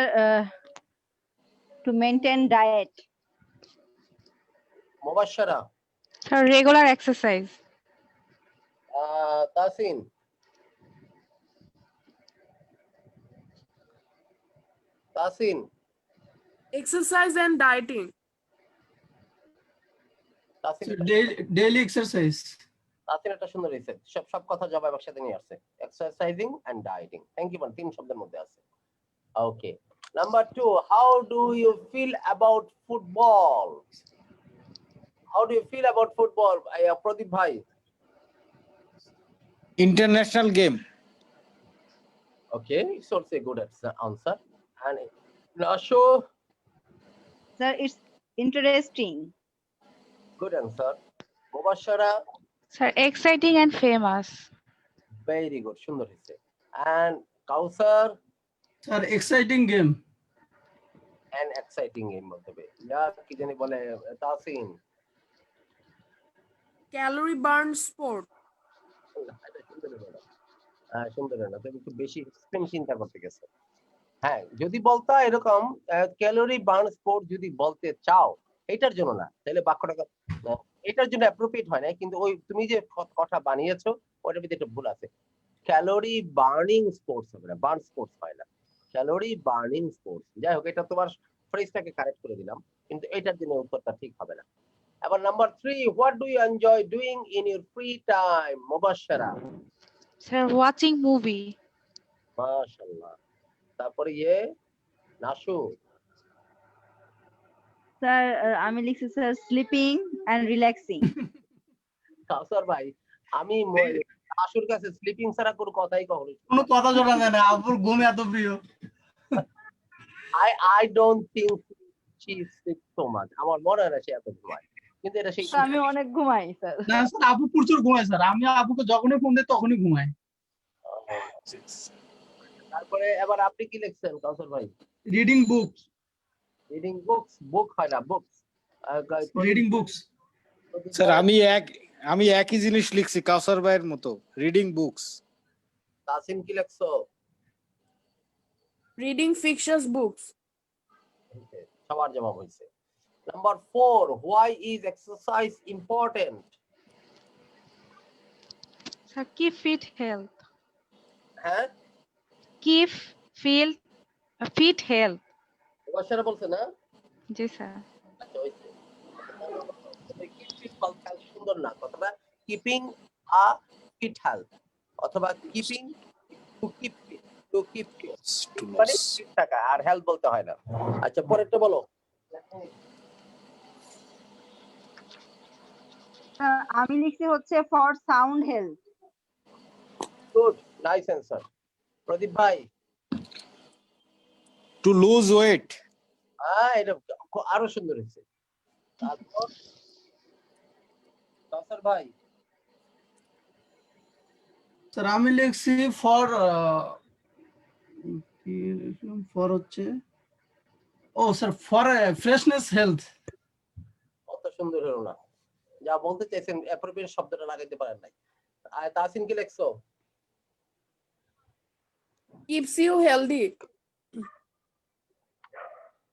to maintain diet. মুবাশশারা। Sir, regular exercise. Tasin. Tasin. Exercise and dieting. Tasin Daily exercise. Tasin একটা সুন্দর হয়েছে। সব কথা জবাব একসাথে নিয়ে আসছে। Exercising and dieting. Thank you তিন শব্দের মধ্যে আছে। Okay. Number 2, how do you feel about football? How do you feel about football? প্রদীপ ভাই। International game. Okay, it's also a good answer. And Lasho, Sir, it's interesting. good answer. Mubashara, Sir, exciting and famous. very good. সুন্দর হয়েছে। And Kausar, Sir, exciting game. an exciting game বলতে হবে। ইয়া কি জানি বলে Tasin. Calorie burn sport. সুন্দর না, তুমি একটু বেশি এক্সট্রিম চিন্তা করতে গেছো। হ্যাঁ, যদি বলতা এরকম ক্যালোরি বার্ন স্পোর্ট যদি বলতে চাও, এটার জন্য না, তাহলে বাক্যটা এটার জন্য অ্যাপ্রোপ্রিয়েট হয় না, কিন্তু ওই তুমি যে কথা বানিয়েছো ওটার ভিতরে একটা ভুল আছে। ক্যালোরি বার্নিং স্পোর্টস হবে না, বার্ন স্পোর্টস হয় না, ক্যালোরি বার্নিং স্পোর্টস। যাই হোক, এটা তোমার ফ্রেজটাকে কারেক্ট করে দিলাম, কিন্তু এটার জন্য উত্তরটা ঠিক হবে না। এবার number 3, what do you enjoy doing in your free time? Mubashshara. Sir, watching movie. মাশাআল্লাহ। তারপরে নাসু। Sir, আমি লিখছি sir sleeping and relaxing. Kausar ভাই, আমি নাসুর কাছে স্লিপিং ছাড়া কোনো কথাই কখনো কোনো কথা জোড়া যায় না, আপুর ঘুম এত প্রিয়। I don't think she sleeps so much. আমার মনে হয় না সে এত ঘুমায়, কিন্তু এটা সেই আমি অনেক ঘুমাই স্যার। না স্যার, আপু প্রচুর ঘুমায় স্যার। আমি আপুকে যখনই ফোন দিই তখনই ঘুমায়। তারপরে এবার আপনি কি লিখছেন কাউসার ভাই? Reading books. রিডিং বুকস, বুক হয় না, বুকস। Reading books. স্যার আমি একই জিনিস লিখছি কাউসার ভাইয়ের মতো, রিডিং বুকস। তাসিম কি লিখছো? Reading fictitious books. সবার জবাব হয়েছে। Number 4, why is exercise important? Sir, keep fit health. হ্যাঁ, Keep fit health. মুবাশশারা বলছে না? জি স্যার। আচ্ছা, হয়েছে। সুন্দর না কথাটা, কিপিং আ ফিট হেলথ অথবা keeping to keep fit, to keep fit মানে ফিট থাকা, আর হেলথ বলতে হয় না। আচ্ছা, পরেরটা বলো। আমি লিখছি হচ্ছে for sound health. Good, nice answer. Pradip ভাই? To lose weight. এটা আরো সুন্দর হয়েছে। তারপর কাউসার ভাই স্যার আমি লিখছি ফর ফর হচ্ছে ও স্যার ফর ফ্রেশনেস হেলথ। অত সুন্দর হলো না, যা বলতে চাইছেন অ্যাপ্রোপ্রিয়েট শব্দটা লাগাইতে পারেন নাই। আর তাসিন কি লিখছো? keeps you healthy.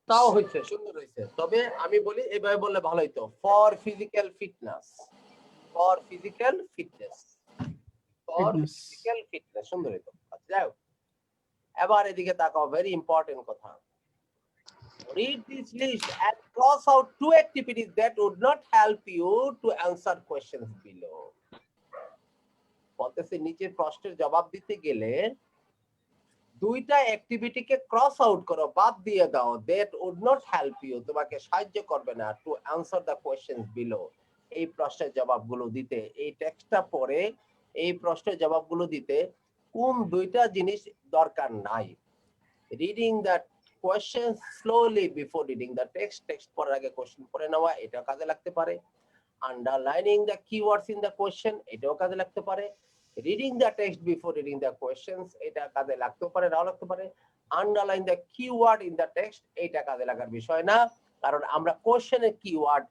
তাও হয়েছে, সুন্দর হয়েছে। তবে আমি বলি এইভাবে বললে ভালো হইতো, for physical fitness, for physical fitness, for Fitness. Physical fitness, সুন্দর হইতো। আচ্ছা যাও, এবার এদিকে তাকাও, ভেরি ইম্পর্টেন্ট কথা। Read this list and cross out 2 activities that would not help you to answer questions below. বলতেছে নিচের প্রশ্নের জবাব দিতে গেলে 2টা অ্যাক্টিভিটিকে ক্রস আউট করো, বাদ দিয়ে দাও, that would not help you, তোমাকে সাহায্য করবে না, to answer the questions below, এই প্রশ্নের জবাবগুলো দিতে। এই টেক্সটটা পড়ে এই প্রশ্নের জবাবগুলো দিতে কোন 2টা জিনিস দরকার নাই? Reading the question slowly before reading the text, text পড়ার আগে কোশ্চেন পড়ে নেওয়া, এটা কাজে লাগতে পারে। Underlining the keywords in the question, এটাও কাজে লাগতে পারে। Reading the text before reading the questions, এটা কাজে লাগতেও পারে, নাও লাগতে পারে। Underline the keyword in the text, এটা কাজে লাগার বিষয় না, কারণ আমরা কোয়েশ্চেনের কিওয়ার্ড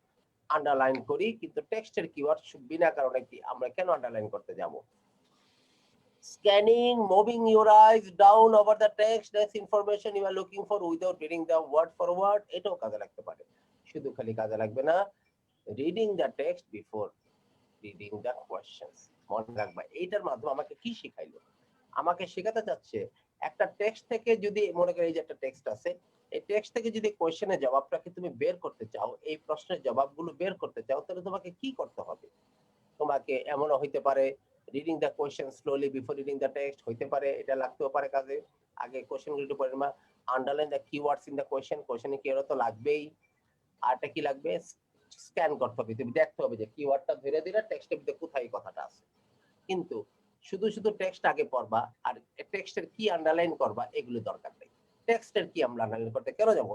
আন্ডারলাইন করি, কিন্তু টেক্সটের কিওয়ার্ড বিনা কারণে কি আমরা কেন আন্ডারলাইন করতে যাব? Scanning, moving your eyes down over the text, that's information you are looking for without reading the word for word, এটাও কাজে লাগতে পারে। শুধু খালি কাজে লাগবে না, reading the text before reading the questions, মনে রাখবা। এইটার মাধ্যমে আমাকে কি শিখাইলো? আমাকে শেখাতে চাচ্ছে একটা টেক্সট থেকে যদি মনে করি এই যে একটা টেক্সট আছে, এই টেক্সট থেকে যদি কোশ্চেনের জবাবটাকে তুমি বের করতে চাও, এই প্রশ্নের জবাবগুলো বের করতে চাও, তাহলে তোমাকে কি করতে হবে? তোমাকে এমনও হইতে পারে reading the question slowly before reading the text হইতে পারে, এটা লাগতেও পারে কাজে। আগে কোশ্চেনগুলো একটু পড়ে নেবা। Underline the keywords in the question, কোশ্চেনে কিওয়ার্ড তো লাগবেই। আরটা কি লাগবে? স্ক্যান করতে হবে, তুমি দেখতে হবে যে কিওয়ার্ডটা ধরে দিলে টেক্সটের ভিতরে কোথায় এই কথাটা আছে। কিন্তু শুধু শুধু টেক্সট আগে পড়বা আর টেক্সটের কি আন্ডারলাইন করবা এগুলো দরকার নেই। টেক্সটের কি আমরা আন্ডারলাইন করতে কেন যাবো?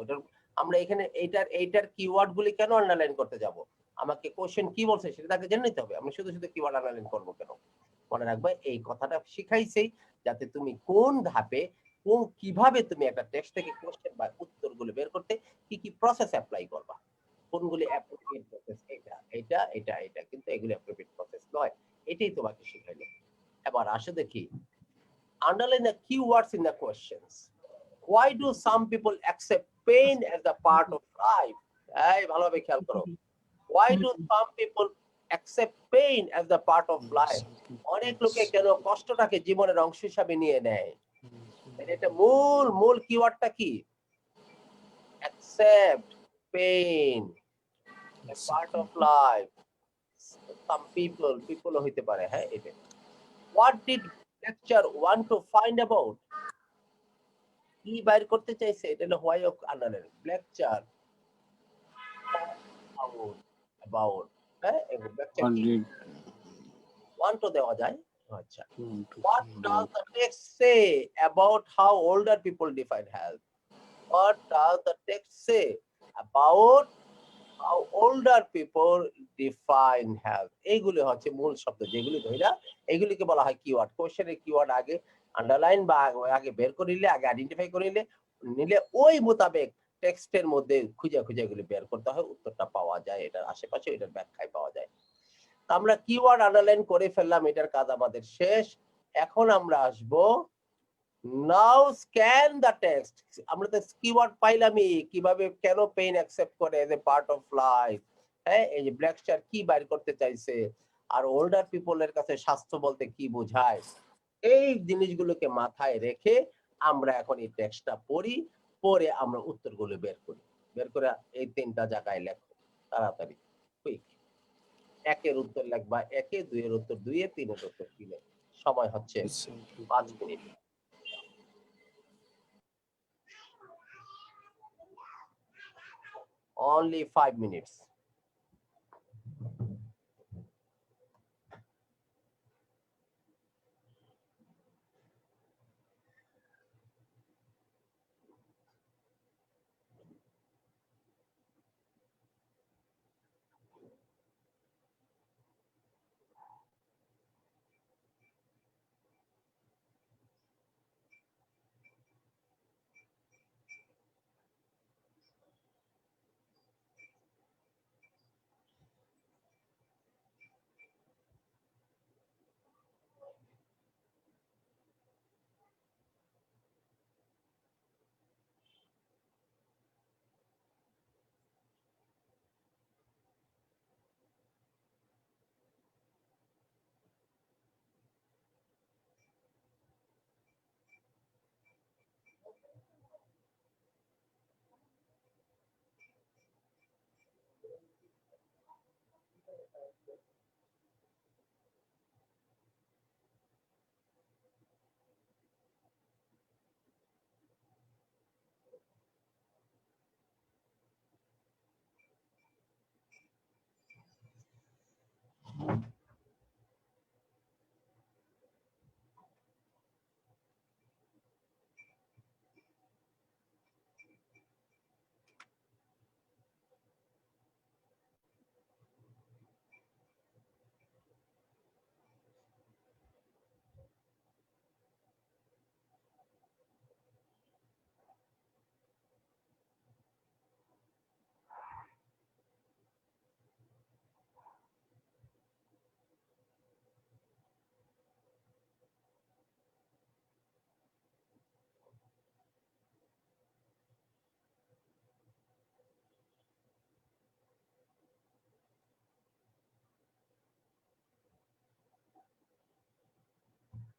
আমরা এখানে এইটার কিওয়ার্ড গুলি কেন আন্ডারলাইন করতে যাব? আমাকে কোশ্চেন কি বলছে সেটা তাকে জেনে নিতে হবে। আমরা শুধু শুধু কিওয়ার্ড আন্ডারলাইন করবো কেন? মনে রাখবে এই কথাটা শিখাইছেই যাতে তুমি কোন ধাপে কোন কিভাবে তুমি একটা টেক্সট থেকে কোশ্চেন বা উত্তরগুলো বের করতে কি কি প্রসেস অ্যাপ্লাই করবা, কোনগুলি অ্যাপ্রোপ্রিয়েট প্রসেস, এটা কিন্তু এগুলো অ্যাপ্রোপ্রিয়েট প্রসেস নয়, এটাই তোমাকে শিখাইলো। এবার আসে দেখি, underline the keywords in the questions. Why do some people accept pain as a part of life? এই ভালোভাবে খেয়াল করো। Why do some people accept pain as a part of life? অনেক লোকে কেন কষ্টটাকে জীবনের অংশ হিসাবে নিয়ে নেয়? এটা মূল কিওয়ার্ডটা কি? Accept pain a part of life. Some people হইতে পারে, হ্যাঁ এটা। What did lecture want to find about? কি বাইর করতে চাইছে? এটা হলো why of underline. Lecture about হ্যাঁ lecture কি want to দেওয়া যায়। আচ্ছা, what does the text say about how older people define health? What does the text say about how older people define health? এইগুলি হচ্ছে মূল শব্দ, যেগুলি ধইরা এগুলিকে বলা হয় কিওয়ার্ড। কোশ্চেনের কিওয়ার্ড আগে আন্ডারলাইন বা আগে বের করিলে, আগে আইডেন্টিফাই করিলে নিলে ওই মোতাবেক টেক্সটের মধ্যে খুঁজে এগুলি বের করতে হয়, উত্তরটা পাওয়া যায়, এটার আশেপাশে এটার ব্যাখ্যায় পাওয়া যায়। আমরা কিওয়ার্ড আন্ডারলাইন করে ফেললাম, এটার কাজ আমাদের শেষ। এখন আমরা আসব নাও স্ক্যান দ্য টেক্সট। আমরা তো কিওয়ার্ড পাইলামই, কিভাবে কেন পেইন অ্যাকসেপ্ট করে as a part of life, হ্যাঁ এই যে ব্ল্যাকস্টার কি বাইর করতে চাইছে, আর ওল্ডার পিপলের কাছে স্বাস্থ্য বলতে কি বোঝায়, এই জিনিসগুলোকে মাথায় রেখে আমরা এখন এই টেক্সটটা পড়ি, পরে আমরা উত্তরগুলো বের করে এই 3টা জায়গায় লেখো তাড়াতাড়ি কুইক। 1 এর উত্তর লিখবা 1 এ, 2 এর উত্তর 2 এ, 3 এর উত্তর 3 এ। সময় হচ্ছে 5 মিনিট। Only 5 minutes.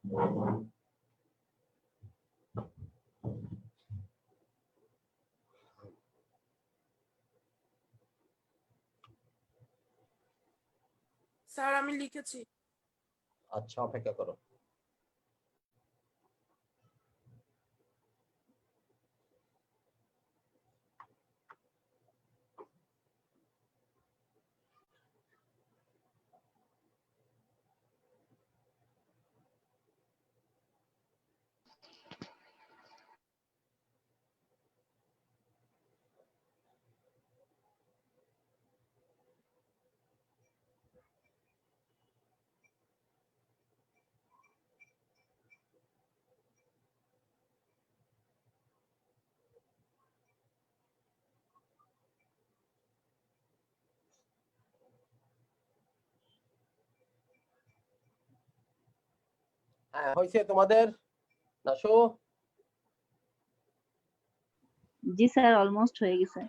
স্যার আমি লিখেছি। আচ্ছা, অপেক্ষা করো। হ্যাঁ, হয়েছে তোমাদের? নাসু, জি স্যার, অলমোস্ট হয়ে গেছে।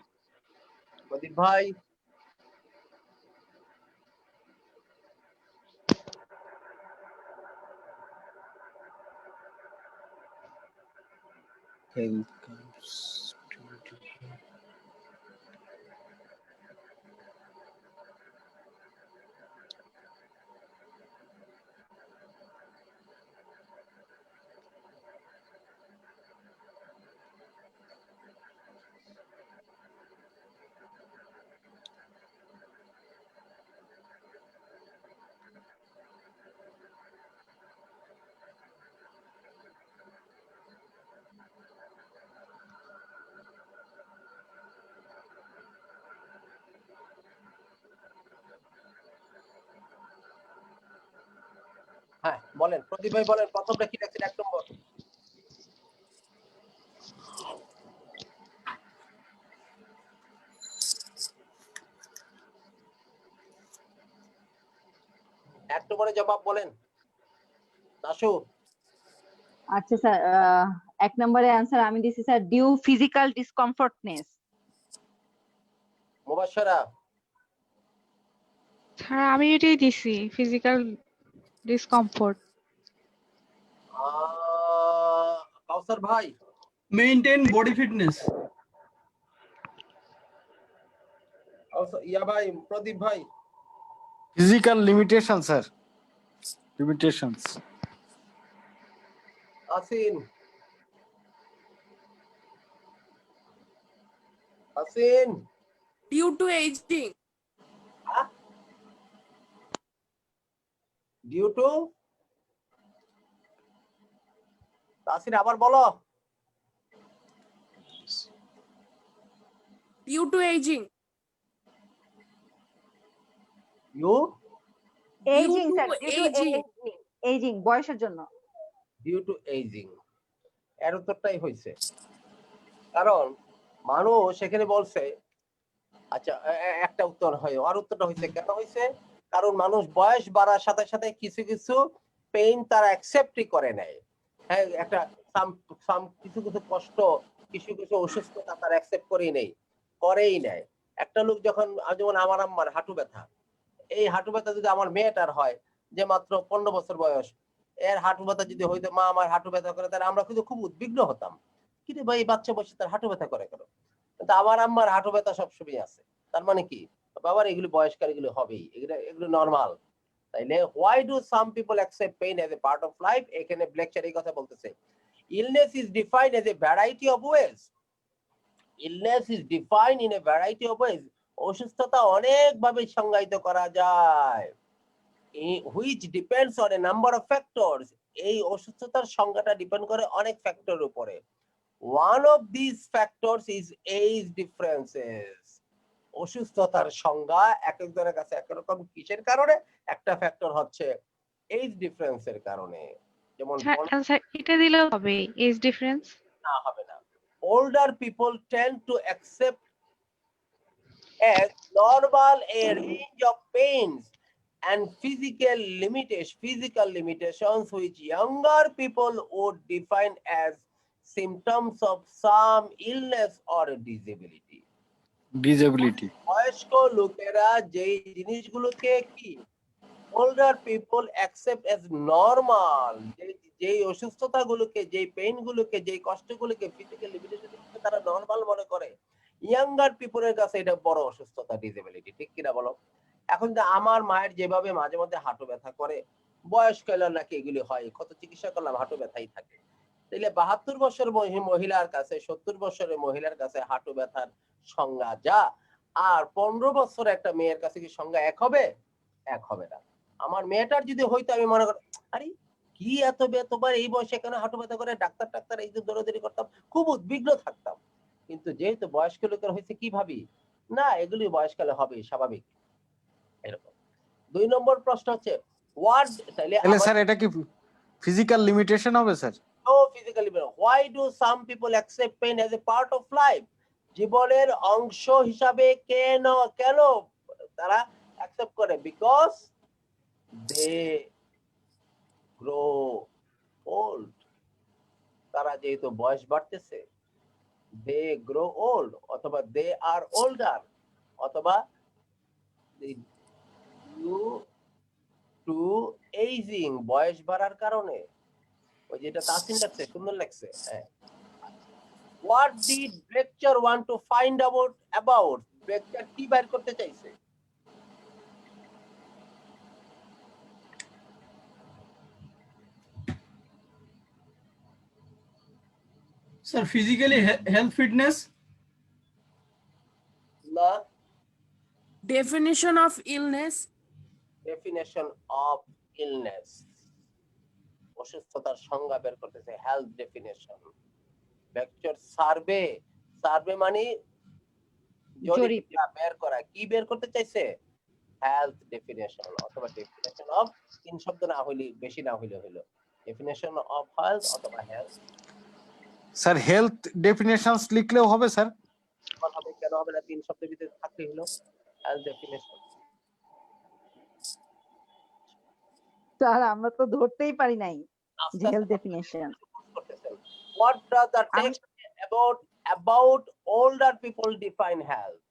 প্রদীপ ভাই, হ্যাঁ বলেন, প্রদীপ ভাই বলেন, প্রথমটা কি লিখছেন? 1 নম্বর। এক নম্বরে জবাব বলেন নাসু। আচ্ছা স্যার, 1 নম্বরে অ্যান্সার আমি দিছি স্যার, ডিউ ফিজিক্যাল ডিসকমফর্টনেস। মুবাশশারা, স্যার আমি এটাই দিছি, ফিজিক্যাল ডিসকমফোর্ট। কাউসার ভাই, মেইনটেইন বডি ফিটনেস। ইয়া ভাই, প্রদীপ ভাই, physical limitation sir, limitations. Asin, Asin, due to aging. Due to, Asin আবার বলো। Due to aging. You, aging sir, aging। Aging বয়সের জন্য। ডিউ টু এইজিং, এর উত্তরটাই হয়েছে। কারণ মানুষ এখানে বলছে, আচ্ছা একটা উত্তর হয়, আর উত্তরটা হয়েছে কেন হয়েছে? কারণ মানুষ বয়স বাড়ার সাথে সাথে কিছু কিছু পেইন তারা অ্যাকসেপ্টই করে নেয়। হ্যাঁ, একটা কিছু কিছু কষ্ট, কিছু কিছু অসুস্থতা তারা অ্যাকসেপ্ট করেই নেয়। একটা লোক যখন, যেমন আমার আম্মার হাঁটু ব্যথা, এই হাঁটু ব্যথা যদি আমার মেয়েটার হয়, যে মাত্র 15 বছর বয়স, এর হাঁটু ব্যথা যদি হইতো, মা আমার হাঁটু ব্যথা করে, তাহলে আমরা কিন্তু খুব উদ্বিগ্ন হতাম, কিন্তু ভাই এই বাচ্চা বয়সে তার হাঁটু ব্যথা করে কেন? কিন্তু আমার আম্মার হাঁটু ব্যথা সবসময় আছে, তার মানে কি বাবার এগুলি বয়স্কার, এগুলো হবেই, এগুলো নরমাল। তাইলে why do some people accept pain as a part of life? এখানে লেকচারে কথা বলতেছে, illness is defined as a variety of ways. Illness is defined in a variety of ways. অসুস্থতা অনেক ভাবে সংজ্ঞায়িত করা যায়, which depends on a number of factors. এই অসুস্থতার সংজ্ঞাটা ডিপেন্ড করে অনেক ফ্যাক্টরের উপরে। One of these factors is age differences. অসুস্থতার সংজ্ঞা এক একজনের কাছে একরকম। কিসের কারণে? একটা ফ্যাক্টর হচ্ছে এজ ডিফারেন্সের কারণে। যেমন স্যার আনসার এটা দিলেও হবে, এজ ডিফারেন্স। না, হবে না। Older people tend to accept as normal a range of pains and physical limitations which younger people would define as symptoms of some illness or disability. Disability. বয়স্ক লোকেরা যেই জিনিসগুলোকে কি older people accept as normal, যে যেই অসুস্থতাগুলোকে, যেই পেইনগুলোকে, যেই কষ্টগুলোকে physical লিমিটেশনগুলোকে তারা নরমাল মনে করে, ইয়াঙ্গার পিপলের কাছে এটা বড় অসুস্থতা, ডিসেবিলিটি। ঠিক কিনা বলো? এখন যে আমার মায়ের যেভাবে মাঝে মধ্যে হাঁটু ব্যথা করে, বয়স্ক এলে নাকি এগুলি হয়, কত চিকিৎসা করলাম হাঁটু ব্যথাই থাকে। তাইলে ৭২ বছর মহিলার কাছে, ৭০ বছরের মহিলার কাছে হাঁটু ব্যথার সংজ্ঞা যা, আর ১৫ বছর একটা মেয়ের কাছে কি সংজ্ঞা এক হবে? এক হবে না। আমার মেয়েটার যদি হইতো, আমি মনে করি আরে কি এত তোমার এই বয়সে কেন হাঁটু ব্যথা করে, ডাক্তার এই যে দৌড়াদৌড়ি করতাম, খুব উদ্বিগ্ন থাকতাম। কিন্তু যেহেতু বয়স্ক লোকের হয়েছে, কি ভাবি না এগুলি বয়সকালে হবে, স্বাভাবিক। এরকম ২ নম্বর প্রশ্ন হচ্ছে হোয়াট, তাইলে তাহলে স্যার এটা কি ফিজিক্যাল লিমিটেশন হবে sir? physically why do some people accept pain as a part of life? জীবনের অংশ হিসাবে কেন তারা অ্যাকসেপ্ট করে? Because they grow old. তারা যেহেতু বয়স বাড়তেছে, দে গ্রো ওল্ড, অথবা দে আর ওল্ডার, অথবা টু এইজিং, বয়স বাড়ার কারণে। ওই যেটা তাসিন লাগছে, সুন্দর লাগছে। হ্যাঁ, what did Brecher want to find out? Brecher কি বাইর করতে চাইছে? Sir physically health fitness. না, Definition of illness. Definition of illness, অসুস্থতার সংজ্ঞা বের করতেছে, হেলথ ডেফিনেশন। Brecher সার্ভে মানে জরিপ। বের করা, কি বের করতে চাইছে? হেলথ ডেফিনেশন, অথবা ডেফিনেশন অফ, ৩ শব্দ না হইলে, বেশি না হইলে হইলো ডেফিনেশন অফ হেলথ অথবা হেলথ। স্যার হেলথ ডেফিনেশনস লিখলেও হবে স্যার? হবে, কেন হবে না? ৩ শব্দের ভিতরে থাকলে হলো হেলথ ডেফিনেশন। স্যার আমরা তো ধরতেই পারি নাই যে health definition. What does the text about older people define health?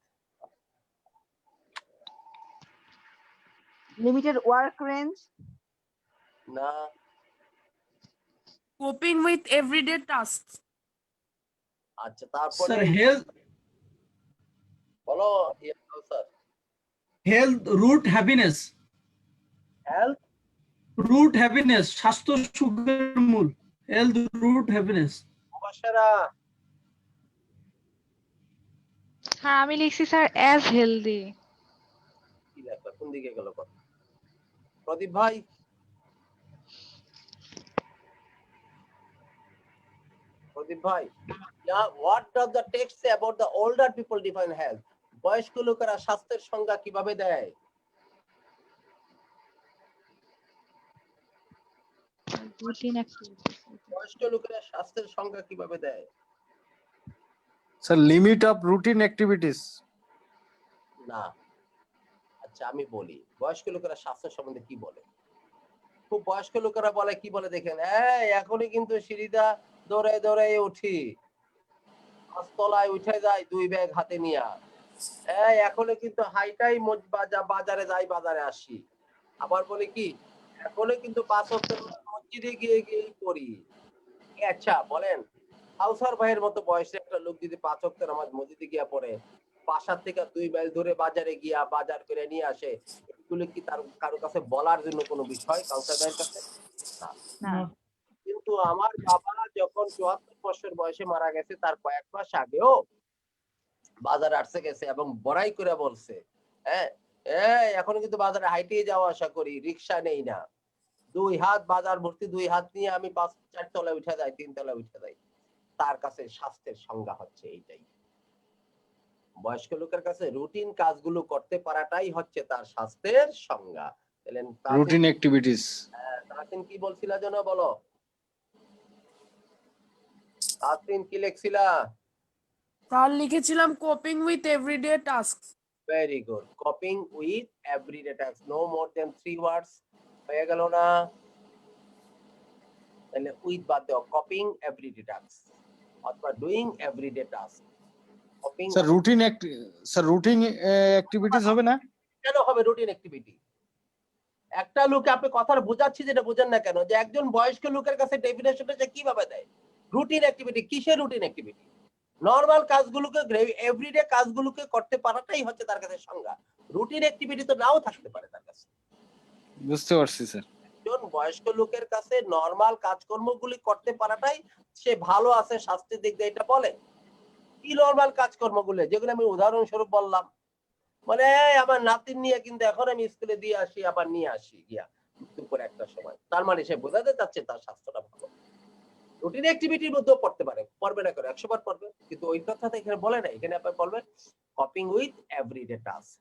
Limited work range. না, Coping with everyday tasks. আচ্ছা তারপরে স্যার হেলথ বলো sir. Health root happiness. Health root happiness, স্বাস্থ্য সুখের মূল। Health root happiness. মুবাশশারা, হ্যাঁ আমি লিখছি স্যার অ্যাজ হেলদি। কি লেখা, কোন দিকে গেল কথা? প্রদীপ ভাই, what does the text say about the older people define health? বয়স্ক লোকেরা স্বাস্থ্যের সংজ্ঞা কিভাবে দেয়? বয়স্ক লোকেরা স্বাস্থ্যের সংজ্ঞা কিভাবে দেয়? Sir limit of routine activities. না, আচ্ছা আমি বলি বয়স্ক লোকেরা স্বাস্থ্য সম্বন্ধে কি বলে। খুব বয়স্ক লোকেরা বলে, কি বলে দেখেন, এখনই কিন্তু সিঁড়িটা দৌড়ে উঠি, ৫ তলায় উঠে যায় ২ ব্যাগ হাতে নিয়া, এখনই কিন্তু হাইটাই বাজারে যাই, বাজারে আসি। আবার বলে কি, এখনই কিন্তু ৫ ওয়াক্ত মসজিদে গিয়ে পড়ি। আচ্ছা বলেন, কাউসার ভাইয়ের মতো বয়সে একটা লোক যদি ৫ ওয়াক্ত নামাজ মসজিদে গিয়া পড়ে, বাসার থেকে ২ মাইল ধরে বাজারে গিয়া বাজার করে নিয়ে আসে, এগুলো কি তার কারো কাছে বলার জন্য কোনো বিষয় কাউসার ভাইয়ের কাছে? না। কিন্তু আমার বাবা যখন ৭৪ বছর বয়সে মারা গেছে, তার কয়েক মাস আগেও বাজারে আসতে গেছে এবং বড়াই করে বলছে, এখন কিন্তু বাজারে হাইটে যাওয়া আসা করি, রিক্সা নেই না, ২ হাত বাজার ভর্তি, ২ হাত নিয়ে আমি ৪ তলায় উঠে যাই, ৩ তলায় উঠে যাই। তার কাছে স্বাস্থ্যের সংজ্ঞা হচ্ছে এইটাই। বয়স্ক লোকের কাছে রুটিন কাজগুলো করতে পারাটাই হচ্ছে তার স্বাস্থ্যের সংজ্ঞা। Routine activities. তাসিন কি বলছিলা যেন বলো? তাসিন কি লিখছিলা? তার লিখেছিলাম coping with everyday tasks. Very good, coping with everyday task, no more than 3 words. হয়ে গেল না? তাহলে উইথ বাদ দাও, কপিং এভরিডে টাস্ক অথবা doing everyday task. Coping sir routine activities হবে না? কেন হবে রুটিন অ্যাক্টিভিটি? একটা লোকে আপনি কথাটা বোঝাচ্ছি যেটা বোঝেন না কেন, যে একজন বয়স্ক লোকের কাছে ডেফিনেশনটা সে কিভাবে দেয়? Routine activity. কিসের রুটিন অ্যাক্টিভিটি? নরমাল কাজগুলোকে, এভরিডে কাজগুলোকে করতে পারাটাই হচ্ছে তার কাছে সংজ্ঞা। রুটিন অ্যাক্টিভিটি তো নাও থাকতে পারে তার কাছে। বুঝতে পারছি স্যার। একজন বয়স্ক লোকের কাছে নরমাল কাজকর্মগুলি করতে পারাটাই সে ভালো আছে স্বাস্থ্যের দিক দিয়ে, এটা বলে। কি নরমাল কাজকর্মগুলো যেগুলো আমি উদাহরণস্বরূপ বললাম, মানে এই আমার নাতিন নিয়ে কিন্তু এখন আমি স্কুলে দিয়ে আসি, আবার নিয়ে আসি গিয়া দুপুর একটা সময়, তার মানে সে বোঝাতে চাচ্ছে তার স্বাস্থ্যটা ভালো। রুটিন অ্যাক্টিভিটির মধ্যেও পড়তে পারে, পড়বে না করে 100 বার পড়বে, কিন্তু ওই কথাটা এখানে বলে না। এখানে আপনি বলবেন কপিং উইথ এভরিডে টাস্ক।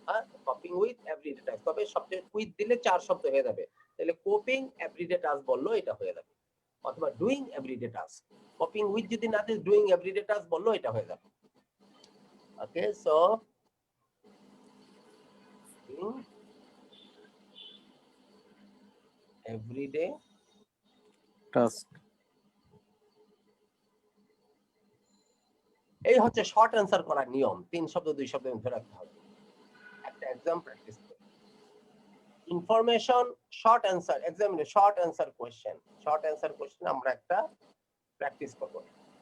হ্যাঁ, কপিং উইথ এভরিডে টাস্ক। তবে সবচেয়ে উইথ দিলে 4 শব্দ হয়ে যাবে, তাহলে কোপিং এভরিডে টাস্ক বললো এটা হয়ে যাবে, অথবা doing everyday task. Coping with যদি না দিয়ে ডুইং এভরিডে টাস্ক বললো এটা হয়ে যাবে। ওকে, সো এভরিডে টাস্ক। এই হচ্ছে শর্ট অ্যান্সার করার নিয়ম। 3 শব্দ 2 শব্দ ধরে রাখতে হবে। একটা এক্সাম প্র্যাকটিস করুন। ইনফরমেশন শর্ট অ্যান্সার, এক্সামিনে short answer question, short answer question আমরা একটা প্র্যাকটিস করব।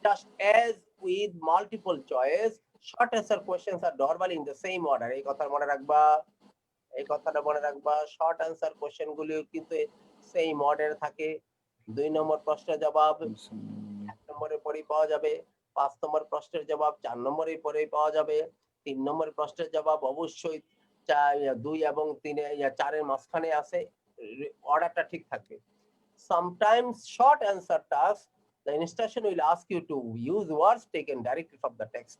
Just as with multiple choice, short answer questions আর normally in the same order. এই কথা মনে রাখবা, এই কথাটা মনে রাখবা। শর্ট অ্যান্সার কোশ্চেন গুলি কিন্তু সেম অর্ডারে থাকে। 2 নম্বর প্রশ্নের জবাব 1 নম্বরের পরেই পাওয়া যাবে, 5 নম্বর প্রশ্নের জবাব 4 নম্বরের পরেই পাওয়া যাবে, 3 নম্বর প্রশ্নের জবাব অবশ্যই 2 এবং 3 4 এর মাঝখানে আছে, অর্ডারটা ঠিক থাকবে। Sometimes short answer task, the instruction will ask you to use words taken directly from the text.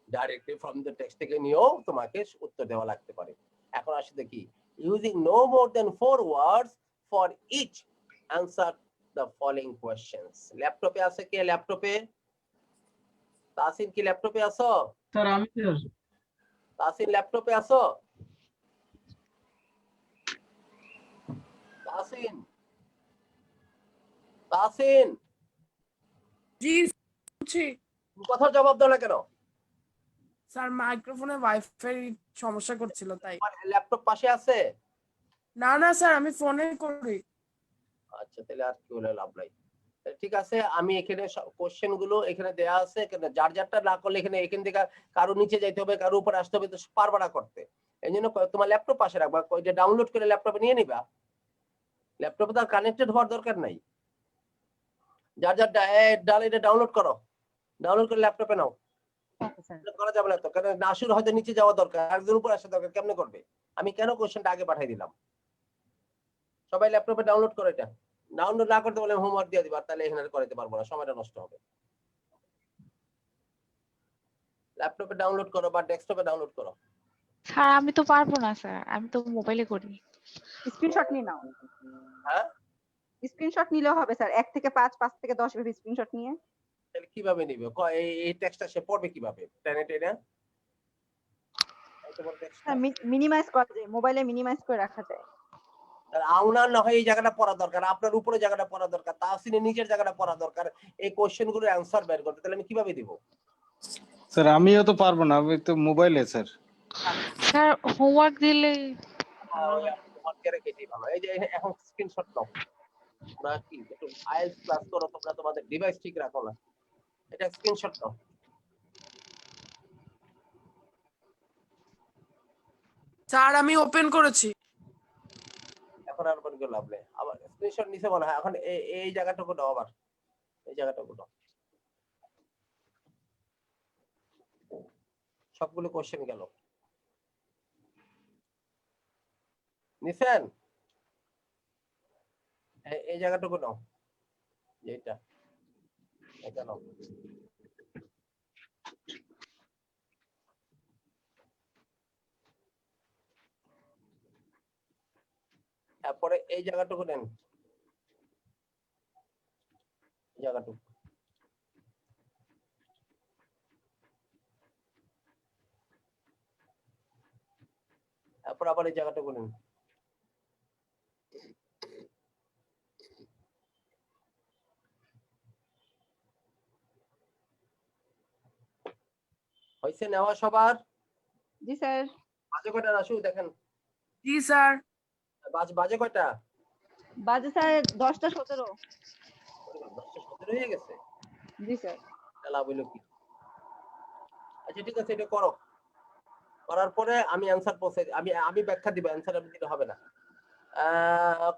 Directly from the text থেকে নিয়েও তোমাকে উত্তর দেওয়া লাগতে পারে। এখন আসি দেখি, using no more than 4 words for each answer the following questions. ল্যাপটপে আছে কে? ল্যাপটপে তাসিন কি ল্যাপটপে আছো? স্যার আমি স্যার। তাসিন ল্যাপটপে আছো? তাসিন, তাসিন জি বুঝছি কথার জবাব দাও না কেন? স্যার, মাইক্রোফোনে ওয়াইফাই সমস্যা করছিল তাই। তোমার ল্যাপটপ পাশে আছে? না না স্যার, আমি ফোনে করি। আচ্ছা, তাহলে আর কি বলে লাভ নাই। ঠিক আছে, আমি এখানে কোশ্চেন গুলো এখানে দেয়া আছে, এখানে যার যারটা না করলে এখানে এখান থেকে কারো নিচে যাইতে হবে, কারো উপরে আসতে হবে, তো পারবা না করতে। এই জন্য তোমার ল্যাপটপ পাশে রাখবা, ওইটা ডাউনলোড করে ল্যাপটপে নিয়ে নিবা। ল্যাপটপে তো কানেক্টেড হওয়ার দরকার নাই। যার যার ডাল এটা ডাউনলোড করো, ডাউনলোড করে ল্যাপটপে নাও। করা যাবে না তো, কারণ নাসুর হয়তো নিচে যাওয়া দরকার, একজন উপরে আসা দরকার, কেমনে করবে? আমি কেন কোশ্চেনটা আগে পাঠিয়ে দিলাম। সবাই ল্যাপটপে ডাউনলোড করো, এটা ডাউনলোড না করতে বলে হোমওয়ার্ক দিয়ে দিবা, তাহলে এখানে করতে পারবো না, সময়টা নষ্ট হবে। ল্যাপটপে ডাউনলোড করো বা ডেস্কটপে ডাউনলোড করো। স্যার আমি তো পারবো না স্যার, আমি তো মোবাইলে করি। স্ক্রিনশট নিয়ে নাও। হ্যাঁ, স্ক্রিনশট নিলেও হবে স্যার, 1 থেকে 5, 5 থেকে 10 এভাবে স্ক্রিনশট নিয়ে। তাহলে কিভাবে নিবে? এই টেক্সটটা সে পড়বে কিভাবে? টেনে টেনে এই তোমার টেক্সটটা মিনিমাইজ করা যায়, মোবাইলে মিনিমাইজ করে রাখা যায়। আউনার না হয় এই জায়গাটা পড়া দরকার, আপনার উপরে জায়গাটা পড়া দরকার, তাহসিনের নিচের জায়গাটা পড়া দরকার, এই কোশ্চেন গুলোর অ্যান্সার বের করতে। তাহলে আমি কিভাবে দিব? স্যার আমিও তো পারবো না, আমি তো মোবাইলে স্যার। স্যার হোমওয়ার্ক দিলে ভালো। এই যে এখন স্ক্রিনশট নাও। তোমরা কি একটু আইএলটিএস ক্লাস করো, তোমরা তোমাদের ডিভাইস ঠিক রাখো না, এটা স্ক্রিনশট নাও। স্যার আমি ওপেন করেছি। এখন আর ওপেন করে লাভ নেই, আবার স্ক্রিনশট নিছে মনে হয়। এখন এই জায়গাটুকু দাও, আবার এই জায়গাটুকু দাও। সবগুলো কোশ্চেন গেল, নিছেন? এই জায়গাটুকু নাও, যেটা এটা নাও। তারপরে এই জায়গাটুকু নেন, এই জায়গাটুকু। তারপর আবার এই জায়গাটুকু নেন। হয়েছে নেওয়া সবার? জি স্যার। মাঝে কয়টা আসুক দেখেন। জি স্যার। বাজে কয়টা? বাজে স্যার 10টা 17। 10টা 17 হয়ে গেছে। জি স্যার। লাভ হইলো কি? আচ্ছা ঠিক আছে, এটা করো। করার পরে আমি অ্যান্সার আমি ব্যাখ্যা দিব, অ্যান্সার আমি দিলে হবে না।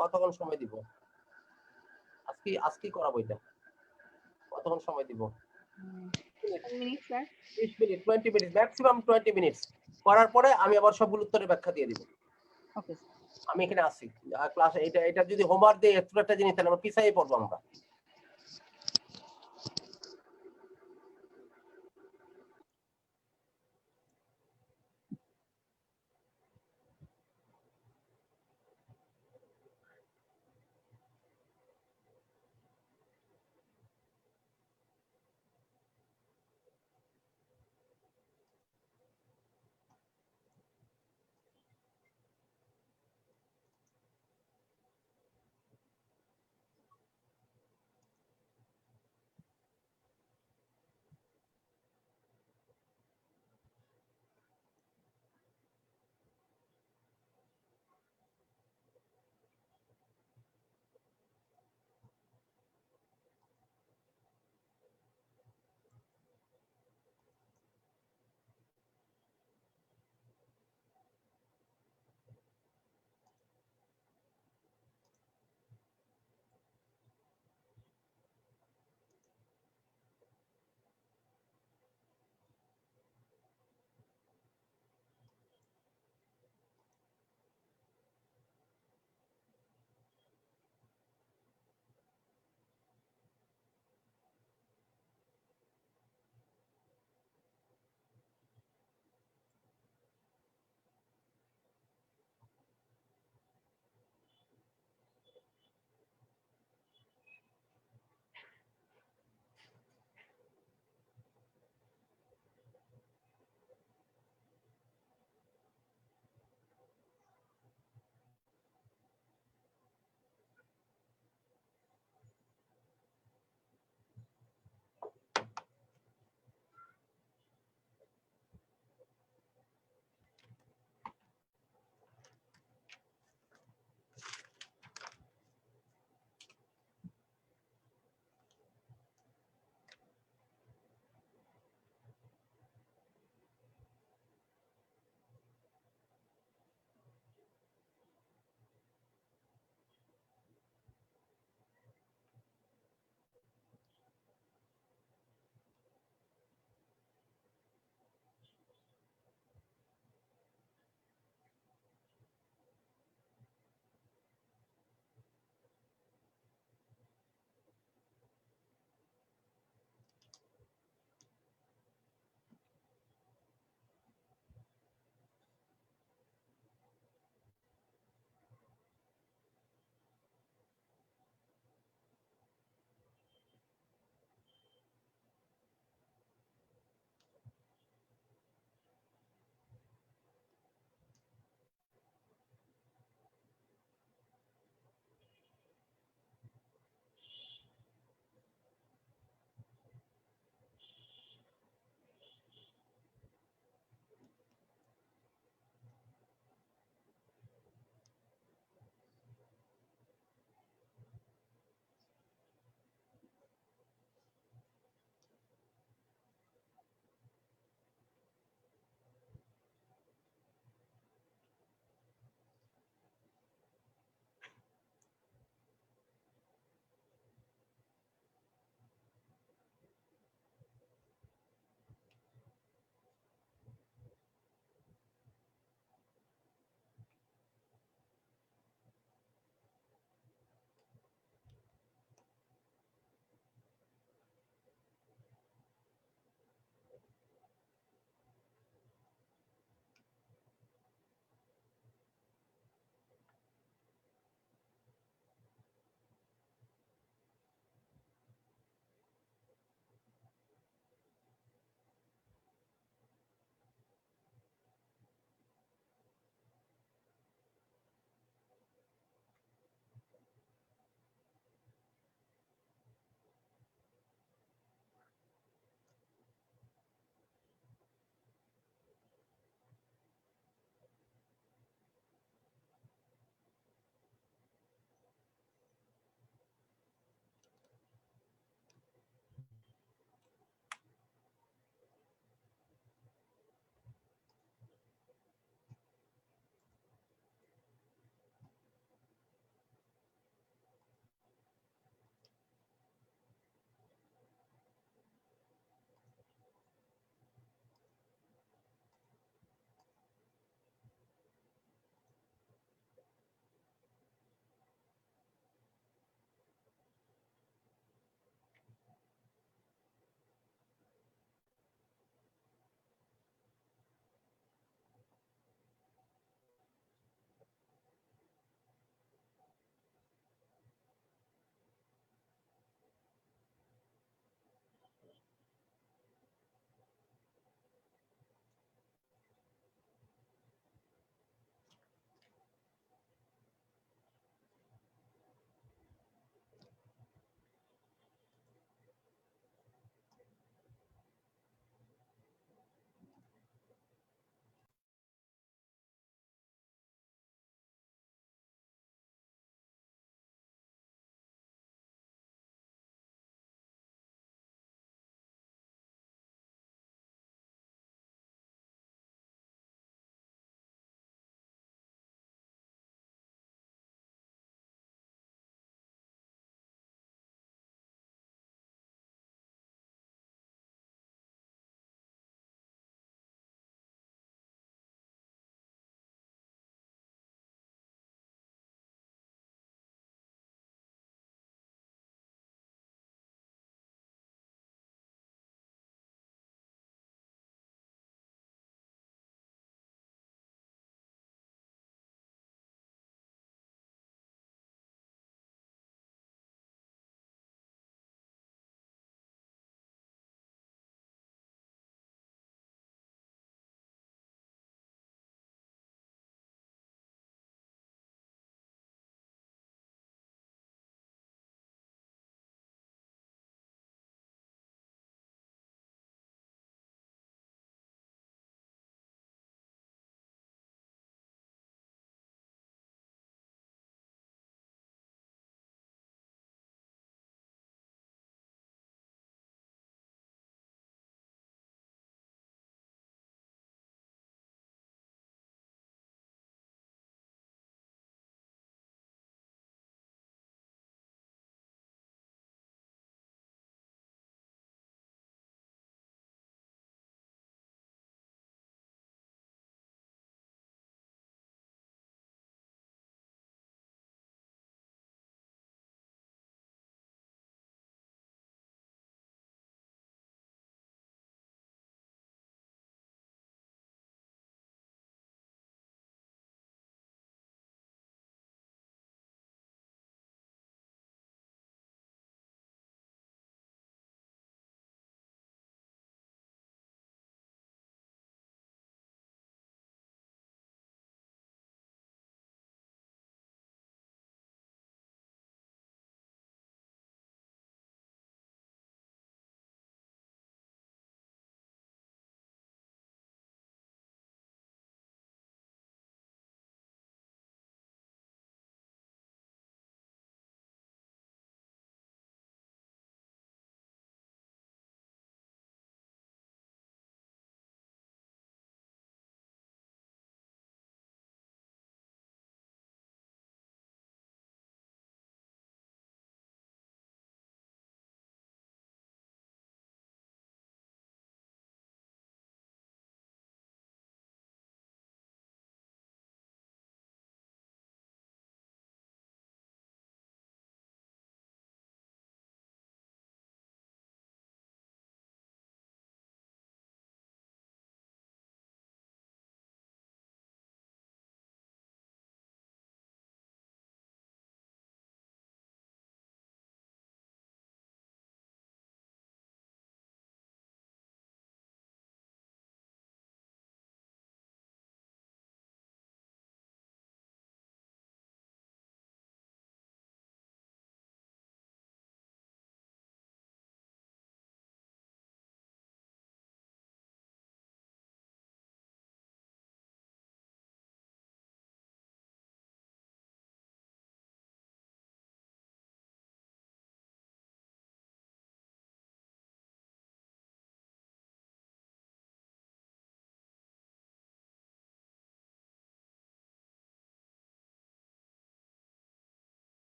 কতক্ষণ সময় দিব? আজকে করাবো এটা। কতক্ষণ সময় দিব? 10 minute sir. 20 minute, 20 minute, maximum 20 minutes. করার পরে আমি আবার সবগুলো উত্তরের ব্যাখ্যা দিয়ে দিব। Okay sir. আমি এখানে আসি ক্লাসে। এটা যদি হোমওয়ার্ক দিয়ে একটু একটা জিনিস তাহলে আমরা পিছাই পড়বো আমরা।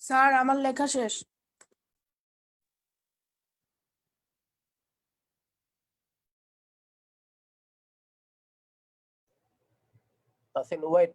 স্যার আমার লেখা শেষ। তাসিন ওয়েট।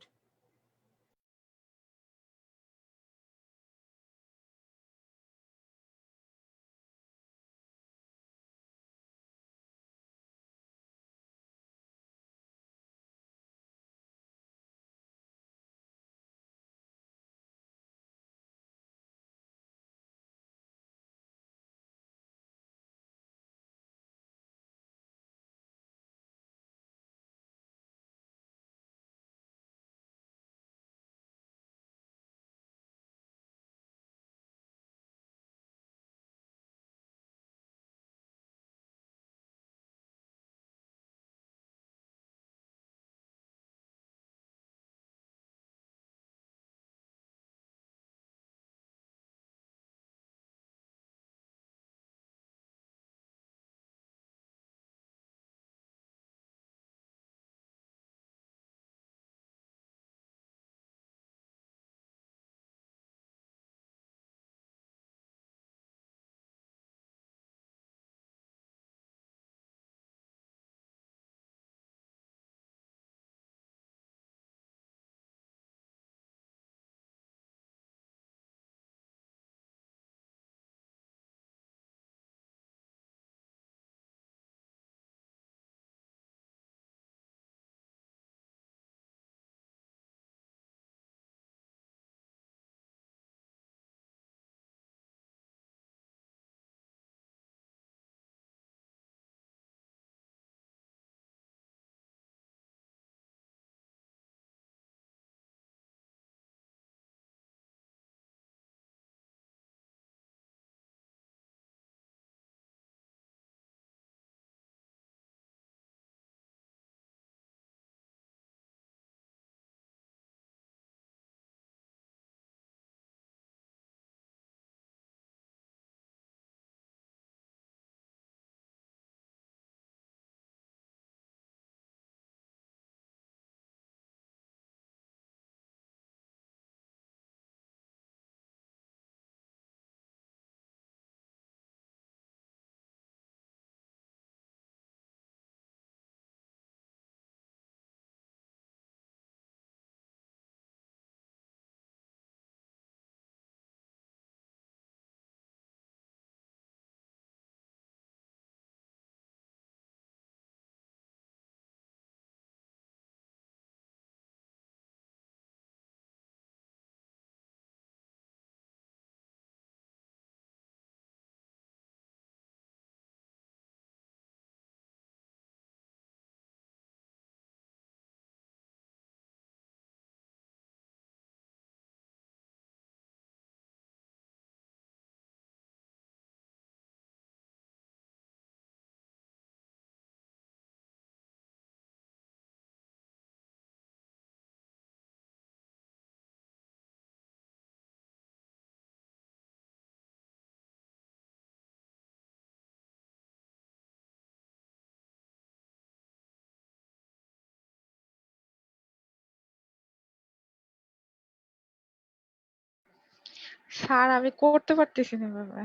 স্যার আমি করতে পারতেছি না এভাবে।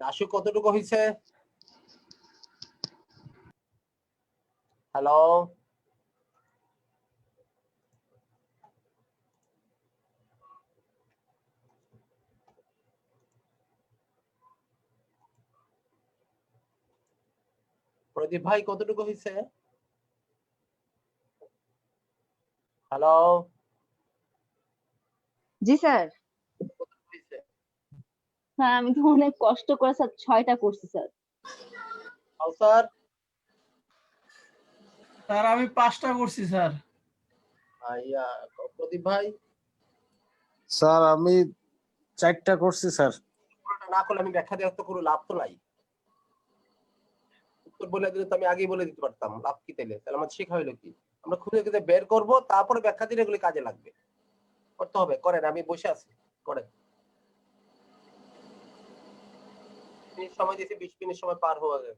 আশু কতটুকু হয়েছে? হ্যালো, প্রদীপ ভাই কতটুকু হয়েছে? হ্যালো, জি স্যার। কতটুকু হয়েছে? স্যার আমি তো অনেক কষ্ট করে স্যার 6টা করছি স্যার। কাউসার, স্যার আমি 5টা করছি স্যার। ইয়া, প্রদীপ ভাই স্যার আমি 4টা করছি স্যার। পুরোটা না করলে আমি ব্যাখ্যা দেওয়ার তো কোনো লাভ তো নাই। উত্তর বলে দিলে তো আমি আগেই বলে দিতে পারতাম, লাভ কি তাহলে? তাহলে আমার শেখা হইলো কি? আমরা খুঁজে খুঁজে বের করব, তারপরে ব্যাখ্যা দিলে এগুলি কাজে লাগবে। করতে হবে, করেন, আমি বসে আছি, করেন। মিনিট সময় দিয়েছি, 20 মিনিট সময় পার হয়ে গেছে।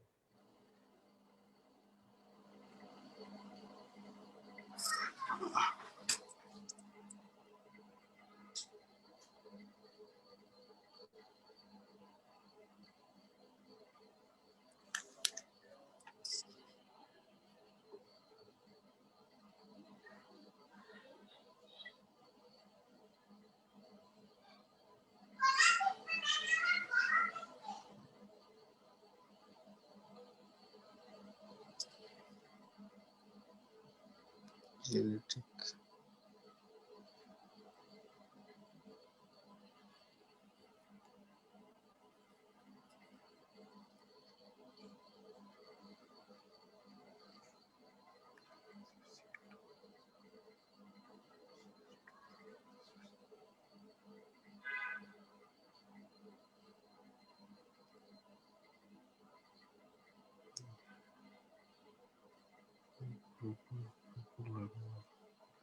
genetic.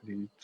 Great.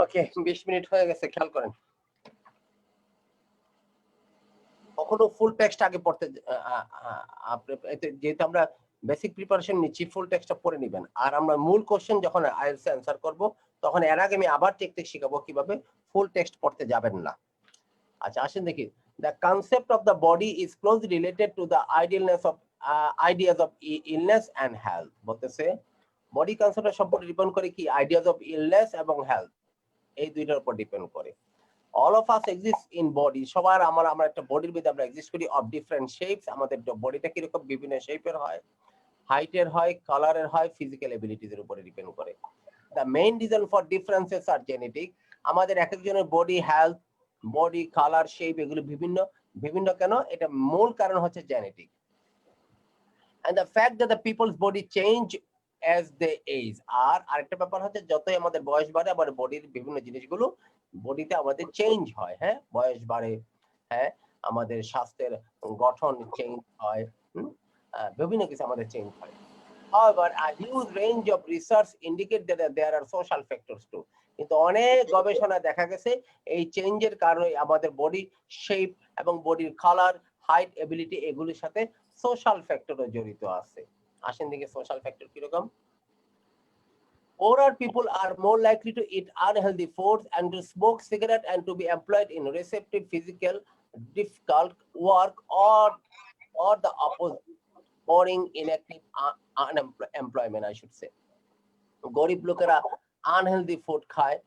ওকে 20 মিনিট হয়ে গেছে, খেয়াল করেন। কখনো ফুল টেক্সট আগে পড়তে আপনি যেহেতু আমরা বেসিক প্রিপারেশন নিচ্ছি, ফুল টেক্সটটা পড়ে নেবেন। আর আমরা মূল কোশ্চেন যখন আইএলটিএস অ্যানসার করব তখন এর আগে আমি আবার টেকনিক শিখাবো কিভাবে ফুল টেক্সট পড়তে যাবেন না। আচ্ছা আসেন দেখি। The concept of the body is closely related to the ideas of illness and health. বলতেছে বডি কনসেপ্টের সম্পর্কে ডিপেন্ড করে কি আইডিয়াস অফ ইলনেস এবং হেলথ, এই দুইটার উপর ডিপেন্ড করে। All of us exist in body. সবার আমরা একটা বডির মধ্যে আমরা এক্সিস্ট করি অফ ডিফারেন্ট শেপস। আমাদের বডিটা কিরকম বিভিন্ন শেপের হয়, হাইটের হয়, কালারের হয়, ফিজিক্যাল এবিলিটিজ এর উপরে ডিপেন্ড করে। The main reason for differences are genetic. আমাদের এক একজনের body health, body colour, shape এগুলো বিভিন্ন বিভিন্ন কেন? এটা মূল কারণ হচ্ছে genetic. And the fact that the people's body change as they age. আর আরেকটা ব্যাপার হচ্ছে যতই আমাদের বয়স বাড়ে আবার বডির বিভিন্ন জিনিসগুলো বডিতে আমাদের চেঞ্জ হয়। হ্যাঁ, বয়স বাড়ে, হ্যাঁ আমাদের স্বাস্থ্যের গঠন চেঞ্জ হয়, বিভিন্ন কিছু আমাদের চেঞ্জ হয়। However, a huge range of research indicate that there are social factors too. কিন্তু অনেক গবেষণা দেখা গেছে এই চেঞ্জের কারণে আমাদের বডি শেপ এবং বডির কালার, হাইট, এবিলিটি এগুলির সাথে সোশ্যাল ফ্যাক্টরও জড়িত আছে। আসেন দেখি সোশ্যাল ফ্যাক্টর কিরকম। Poorer people are more likely to eat unhealthy foods and to smoke cigarette and to be employed in receptive, physical, difficult work or the opposite, boring, inactive, unemployment, I should say. গরিব লোকেরা unhealthy food খায়,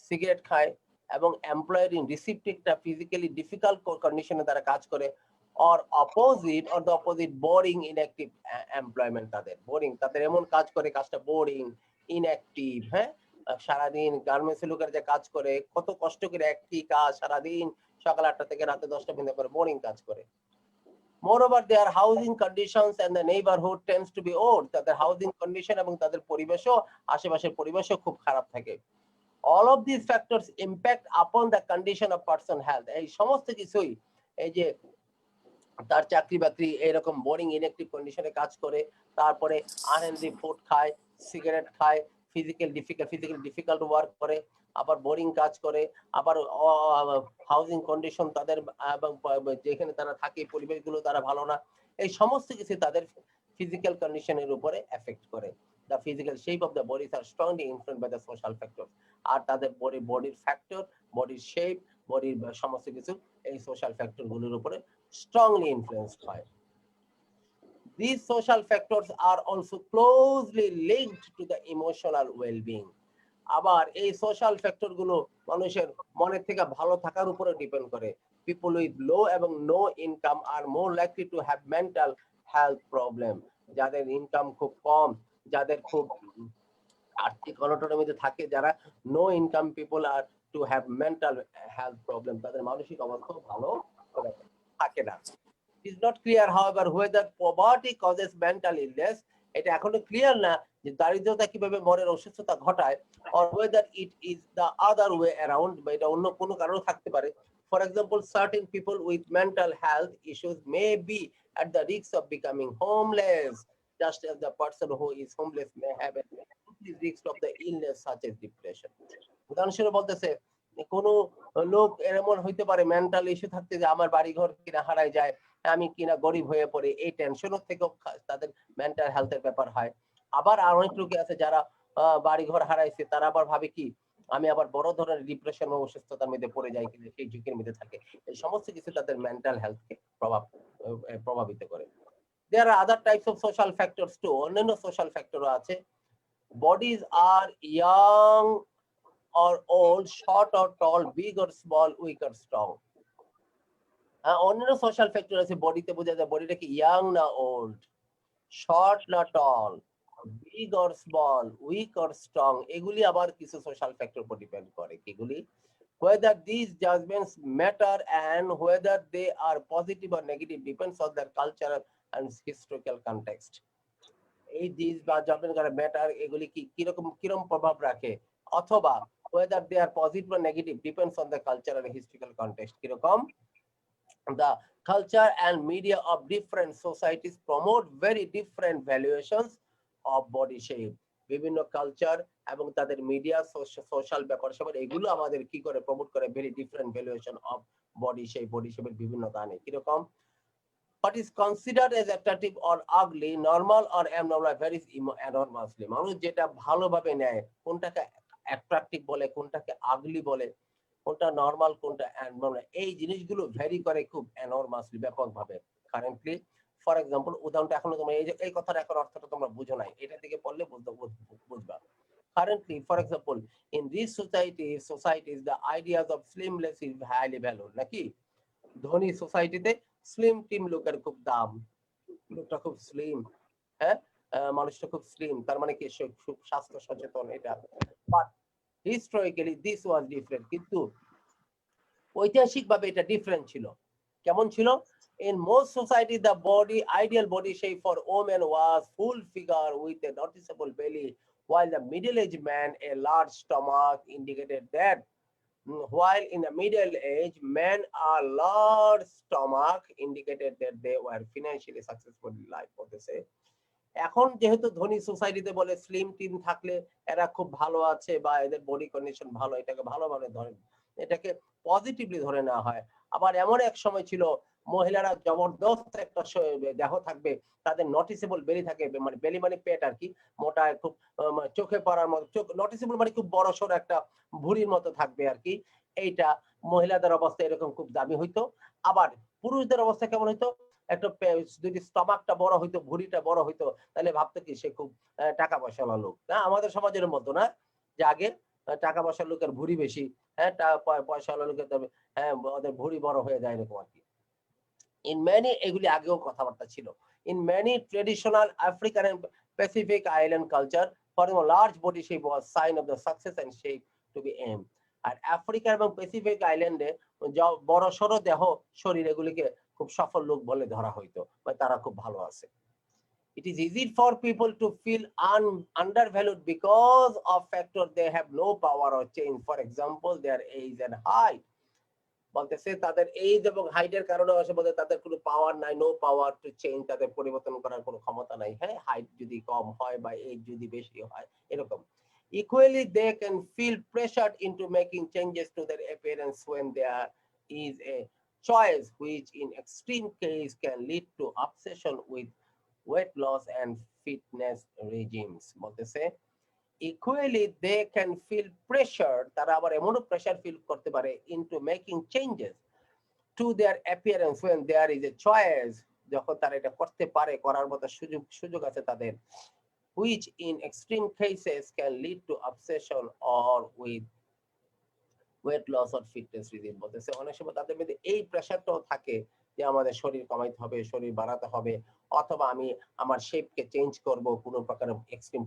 cigarette খায় এবং employed in রিসিপ্টিকটা physically difficult কন্ডিশনে তারা কাজ করে, or the opposite boring inactive employment, তাদের বোরিং, তাদের এমন কাজ করে কাজটা বোরিং ইনঅ্যাক্টিভ। হ্যাঁ, সারাদিন গার্মেন্টসের লোকেরা যে কাজ করে কত কষ্ট করে একই কাজ সারাদিন সকাল 8টা থেকে রাতে 10টা পর্যন্ত করে বোরিং কাজ করে। Moreover, their housing conditions and the neighborhood tends to be old. তাদের হাউজিং কন্ডিশন এবং তাদের পরিবেশও আশেপাশের পরিবেশও খুব খারাপ থাকে। All of these factors impact upon the condition of person health. এই সমস্ত কিছুই এই যে তার চাকরি বাকরি এরকম বোরিং ইনঅ্যাক্টিভ কন্ডিশনে কাজ করে, তারপরে আনহেলদি ফুড খায়, সিগারেট খায়, ফিজিক্যাল ডিফিকাল্ট ওয়ার্ক করে, আবার বোরিং কাজ করে, আবার হাউজিং কন্ডিশন তাদের এবং যেখানে তারা থাকে পরিবেশগুলো তারা ভালো না, এই সমস্ত কিছু তাদের ফিজিক্যাল কন্ডিশনের উপরে এফেক্ট করে। The physical shape of the bodies are strongly influenced by the social factors. আর তাদের বডির ফ্যাক্টর, বডির শেপ, বডির সমস্ত কিছু এই সোশ্যাল ফ্যাক্টর গুলোর উপরে স্ট্রংলি ইনফ্লুয়েন্সড হয়। These social factors are also closely linked to the emotional well-being. আবার এই সোশ্যাল ফ্যাক্টর গুলো মানুষের মনের থেকে ভালো থাকার উপরে ডিপেন্ড করে। People with low এবং no income are more likely to have mental health problem. যাদের ইনকাম খুব কম, যাদের খুব আর্থিক অনটনের মধ্যে থাকে, যারা no income people are to have mental health problem, তাদের মানসিক অবস্থা ভালো থাকে না। It is not clear, however, whether poverty causes mental illness. এটা এখনো ক্লিয়ার না যে দারিদ্রতা কিভাবে মনের অসুস্থতা ঘটায়, or whether it is the other way around, বা এটা অন্য কোনো কারণে থাকতে পারে। For example, certain people with mental health issues may be at the risk of becoming homeless, just as the person who is homeless may have a risk of the illness such as depression. উদাহরণস্বরূপ বলতেছে কোনো লোক এমন হইতে পারে mental issue থাকতে যে আমার বাড়ি ঘর কিনা হারায় যায়, আমি কিনা গরিব হয়ে পড়ি, এই টেনশনের থেকেও তাদের মেন্টাল হেলথের ব্যাপার হয়। আবার অনেক লোক আছে যারা বাড়ি ঘর হারাইছে, তারা আবার ভাবে কি আমি আবার বড় ধরনের ডিপ্রেশন ও অসুস্থতার মধ্যে পড়ে যাই কিনা, সেই ঝুঁকির মধ্যে থাকে। এই সমস্ত কিছু তাদের মেন্টাল হেলথকে প্রভাবিত করে। There are other types of social factors too. অন্যান্য সোশ্যাল ফ্যাক্টরও আছে। Bodies are young or old, short or tall, big or small, weak or strong. অন্যান্য সোশ্যাল ফ্যাক্টর আছে, বডিতে বোঝা যায় বডিটা কি ইয়াং না ওল্ড, শর্ট না tall, big or small, weak or strong. এগুলি আবার কিছু সোশ্যাল ফ্যাক্টর উপর ডিপেন্ড করে। এগুলি whether these judgments matter and whether they are positive or negative depends on their cultural and historical context. এই these বা judgment করে ম্যাটার, এগুলি কি কিরকম প্রভাব রাখে, অথবা whether they are positive or negative depends on the cultural and historical context। কিরকম the culture and media of different societies promote very different valuations of body shape. বিভিন্ন কালচার এবং তাদের মিডিয়া সোশ্যাল ব্যাপার সবার এগুলো আমাদের কি করে প্রমোট করে very different valuation of body শেপের বিভিন্ন গানে। কিরকম what is considered as attractive or ugly, normal or abnormal varies enormously. মানুষ যেটা ভালোভাবে নেয়, কোনটাকে অ্যাট্রাকটিভ বলে, কোনটাকে আগলি বলে, কোনটা নরমাল, কোনটা অ্যাবনর্মাল, এই জিনিসগুলো ভ্যারি করে খুব এনরমাসলি, ব্যাপকভাবে। কারেন্টলি ফর এক্সাম্পল, উদাহরণটা এখনো তোমরা এই কথাটা এখন অর্থটা তোমরা বুঝো নাই, এটা থেকে পড়লে বুঝবা। Currently, for example, in these societies, the ideas of slimness is highly valued. নাকি ধনী সোসাইটিতে স্লিম টিম লোকের খুব দাম, লোকটা খুব স্লিম, হ্যাঁ মানুষটা খুব স্লিম, তার মানে কি সে খুব স্বাস্থ্য সচেতন, এটা। But historically this was different, কিন্তু ঐতিহাসিকভাবে এটা ডিফারেন্ট ছিল। কেমন ছিল? In most societies, the ideal body shape for women was full figure with a noticeable belly, while the middle-aged man, a large stomach indicated that. While in the middle age, men are large stomach indicated that they were financially successful in life. What they say. এখন যেহেতু ধনী সোসাইটিতে বলে slim team থাকলে এরা খুব ভালো আছে বা এদের বডি কন্ডিশন ভালো, এটাকে ভালোভাবে ধরে, এটাকে পজিটিভলি ধরে নেওয়া হয়। আবার এমন এক সময় ছিল মহিলারা জবরদস্ত একটা দেহ থাকবে, তাদের নটিসেবল বেলি থাকে, মানে বেলি মানে পেট আর কি, মোটা খুব চোখে পড়ার মতো, চোখ নটিসেবল মানে খুব বড় সড় একটা ভুঁড়ির মতো থাকবে আর কি। এইটা মহিলাদের অবস্থা এরকম খুব দামি হইতো। আবার পুরুষদের অবস্থা কেমন হইতো? একটা যদি স্টমাকটা বড় হইতো, ভুঁড়িটা বড় হইতো, তাহলে ভাবতো কি সে খুব টাকা পয়সাওয়ালা লোক। না, আমাদের সমাজের মতো না যে আগে টাকা পয়সার লোকের ভুঁড়ি বেশি, হ্যাঁ পয়সাওয়ালা লোকের হ্যাঁ ওদের ভুঁড়ি বড় হয়ে যায় এরকম আর কি। In many, এগুলি আগেও কথাবার্তা ছিল। In many traditional African and Pacific island culture, for a large body shape was sign of the success and shape to be aimed. আর আফ্রিকা এবং প্যাসিফিক আইল্যান্ডে বড় সড়ো দেহ শরীর এগুলিকে খুব সফল লোক বলে ধরা হইতো, বা তারা খুব ভালো আছে। It is easy for people to feel undervalued because of factors they have no power or change. For example, their age and height. বলতেছে তাদের এইজ এবং হাইটের কারণে আসে বলতে তাদের কোনো পাওয়ার নাই, নো পাওয়ার টু চেঞ্জ, তাদের পরিবর্তন করার কোনো ক্ষমতা নাই। হ্যাঁ, হাইট যদি কম হয় বা এজ যদি বেশি হয় এরকম। Equally, they can feel pressured into making changes to their appearance when there is a choice, which in extreme case can lead to obsession with weight loss and fitness regimes. বলতেছে equally they can feel pressure, তারা আবার এমনও pressure feel করতে পারে into making changes to their appearance when there is a choice, যখন তারা এটা করতে পারে, করার মতো সুযোগ আছে তাদের, which in extreme cases can lead to obsession or with weight loss or fitness regime। বলতেছে অনেক সময় তাদের মধ্যে এই প্রেশারটাও থাকে যে আমাদের শরীর কমাইতে হবে, শরীর বাড়াতে হবে, অথবা আমি আমার শেপকে চেঞ্জ করব, কোনো প্রকার এক্সট্রিম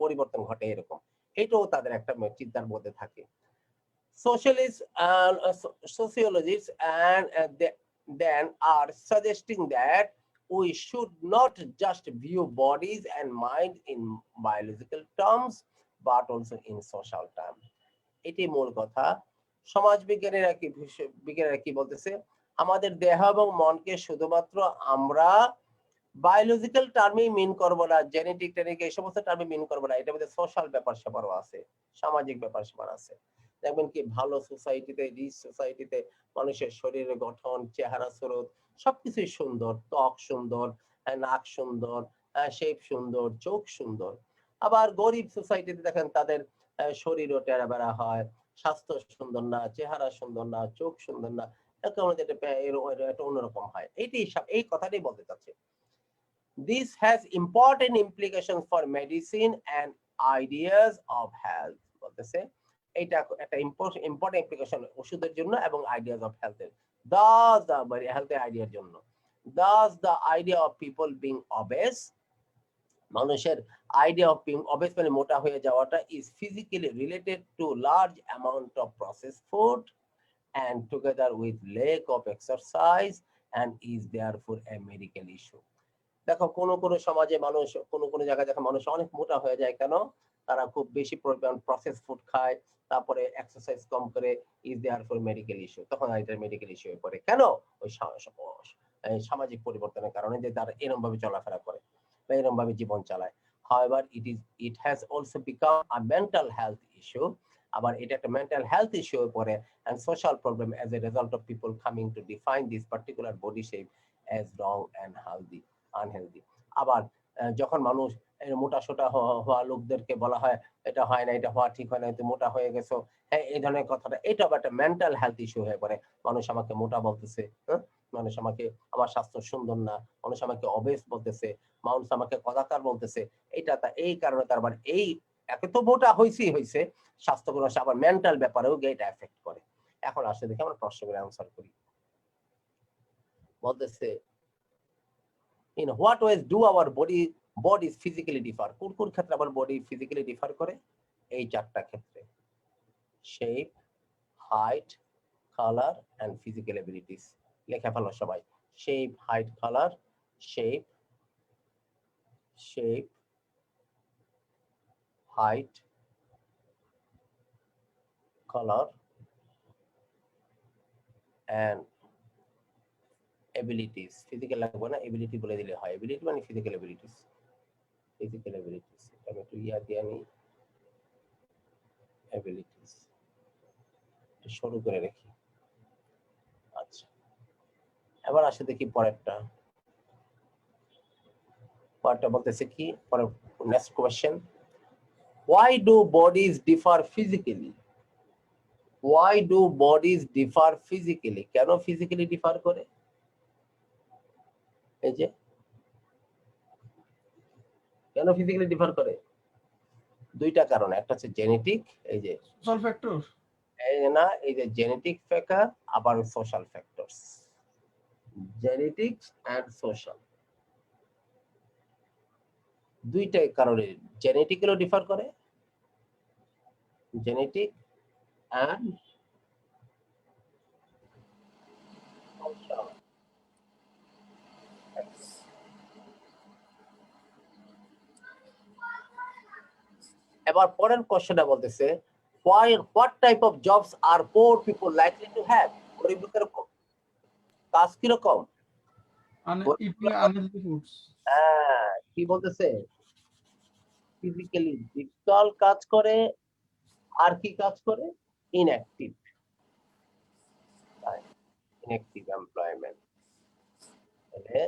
পরিবর্তন ঘটে এরকম, এটাও তাদের একটা চিন্তার মধ্যে থাকে। Sociologists and then are suggesting that we should not just view bodies and mind in biological terms but also in social terms। এটি মূল কথা। সমাজ বিজ্ঞানীরা কি বলতেছে, আমাদের দেহ এবং মনকে শুধুমাত্র আমরা বায়োলজিক্যাল টার্মে মিন করবো না, জেনেটিক টেনিক এই সমস্ত টার্মে মিন করবো না, এটার মধ্যে সোশ্যাল ব্যাপার স্যাপারও আছে, সামাজিক ব্যাপার স্যাপার আছে। দেখবেন কি ভালো সোসাইটিতে, রিচ সোসাইটিতে মানুষের শরীরের গঠন, চেহারা স্বরূপ সবকিছুই সুন্দর, ত্বক সুন্দর, নাক সুন্দর, শেপ সুন্দর, চোখ সুন্দর। আবার গরিব সোসাইটিতে দেখেন তাদের শরীরও টেরা বেড়া হয়, স্বাস্থ্য সুন্দর না, চেহারা সুন্দর না, চোখ সুন্দর না, এটা অন্যরকম হয়। এই কথাটাই বলতে চাচ্ছে। This has important implications for medicine and ideas of health। বলতেছে এটা একটা ইম্পর্টেন্ট ইমপ্লিকেশন ওষুধের জন্য এবং আইডিয়াস অফ হেলথের, thus the হেলথের আইডিয়ার জন্য। Thus the idea of people being obese, মানুষের আইডিয়া অফ বিং অবেস মানে মোটা হয়ে যাওয়াটা, is physically related to large amount of processed food and together with lack of exercise and is therefore a medical issue। দেখো কোন সমাজে মানুষ, কোন জায়গায় দেখো মানুষ অনেক মোটা হয়ে যায়, কেন? তারা খুব বেশি পরিমাণ প্রসেস ফুড খায়, তারপরে এক্সারসাইজ কম করে, ইজ therefore মেডিকেল ইস্যু। তখন এটা মেডিকেল ইস্যু হয়ে পড়ে, কেন? ওই সামাজিক পরিবর্তনের কারণে, যে তারা এরকম ভাবে চলাফেরা করে বা এরকম ভাবে জীবন চালায়। However, it has also become a mental health issue। আবার এটা একটা মেন্টাল হেলথ ইস্যু হয়ে পড়ে and social problem as a result of people coming to define this particular body shape as wrong and unhealthy। আবার যখন মানুষ মোটা সোটা হওয়া লোকদেরকে বলা হয় এটা হয় না, এটা হওয়া ঠিক হয় না, তুমি মোটা হয়ে গেছো, হ্যাঁ এই ধরনের কথাটা, এটা আবার একটা মেন্টাল হেলথ ইস্যু হয়ে পড়ে। মানুষ আমাকে মোটা বলতেছে, মানুষ আমাকে, আমার স্বাস্থ্য সুন্দর না, মানুষ আমাকে অবেস বলতেছে, মানুষ আমাকে কদাকার বলতেছে, এই কারণে তার আবার এই একে তো মোটা হয়েছে স্বাস্থ্যগুলো আবার মেন্টাল ব্যাপারেও এটা এফেক্ট করে। এখন আসলে দেখি আমরা প্রশ্নগুলো অ্যান্সার করি। বলতেছে in what ways do our bodies physically differ? কোন ক্ষেত্রে আমার বডি ফিজিক্যালি ডিফার করে? এই চারটা ক্ষেত্রে, shape, height, colour and physical abilities. লেখা ফেলো সবাই, shape, height, colour, shape, height, colour and abilities. Physical লাগবে না, এবিলিটি বলে দিলে হয়। এবিলিটি মানে ফিজিক্যাল এবিলিটিস, আমি একটু দিয়ে নিই, এবিলিটিস শুরু করে রাখি। আচ্ছা, এবার আসে দেখি পরেরটা বলতেছে কি, পরের next question, why do bodies differ physically? Why do bodies differ physically? কেন ফিজিক্যালি ডিফার করে? এই যে কেন ফিজিক্যালি ডিফার করে? দুইটা কারণ, একটা হচ্ছে জেনেটিক, এই যে সোশ্যাল ফ্যাক্টর, এই যে জেনেটিক ফ্যাক্টর, আবার social factors, genetics and social, দুইটাই কারণে জেনেটিক্যালিও ডিফার করে, জেনেটিক এন্ড সোশ্যাল। এবার পরের কোশ্চেনটা বলতেছে, what type of jobs are poor people likely to have? গরিব লোকের কাজ কিরকম? Eating unhealthy foods. কি বলতেছে? ফিজিক্যালি ডিফিকাল্ট কাজ করে, আর কি কাজ করে? Inactive employment. তাহলে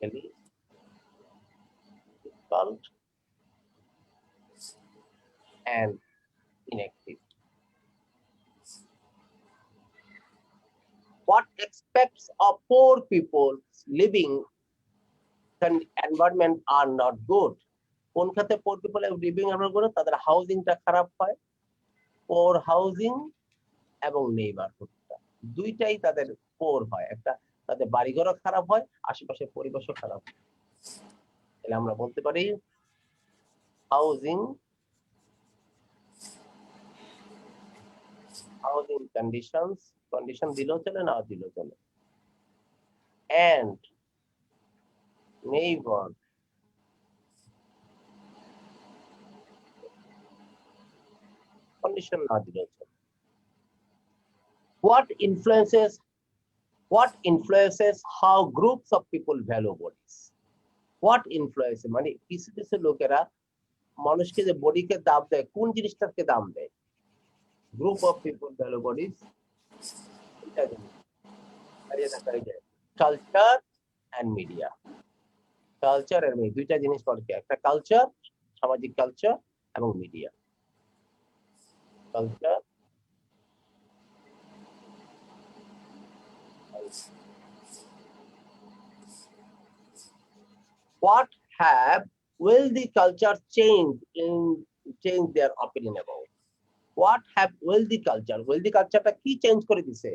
difficult and inactive. What aspects of poor people living environment are not good? কোন খাতে poor people living environment তাদের হাউজিংটা খারাপ হয়, poor housing এবং নেইবারহুডটা দুইটাই তাদের পোর হয়। একটা তাদের বাড়িঘরও খারাপ হয়, আশেপাশের পরিবেশও খারাপ হয়। তাহলে আমরা বলতে পারি হাউজিং কন্ডিশন দিলেও চলে, না দিলেও চলে, এন্ড নেইবার কন্ডিশন না দিলেও চলে। What influences how groups of people value bodies? What influences মানে কিছু কিছু লোকেরা মানুষকে যে বডিকে দাম দেয়, কোন জিনিসটাকে দাম দেয়? Group of people value bodies, culture and media. Culture এর দুইটা জিনিস পড়ে, একটা কালচার, সামাজিক কালচার এবং media. Culture what have wealthy culture changed their opinion about? What have wealthy culture কি চেঞ্জ করে দিছে?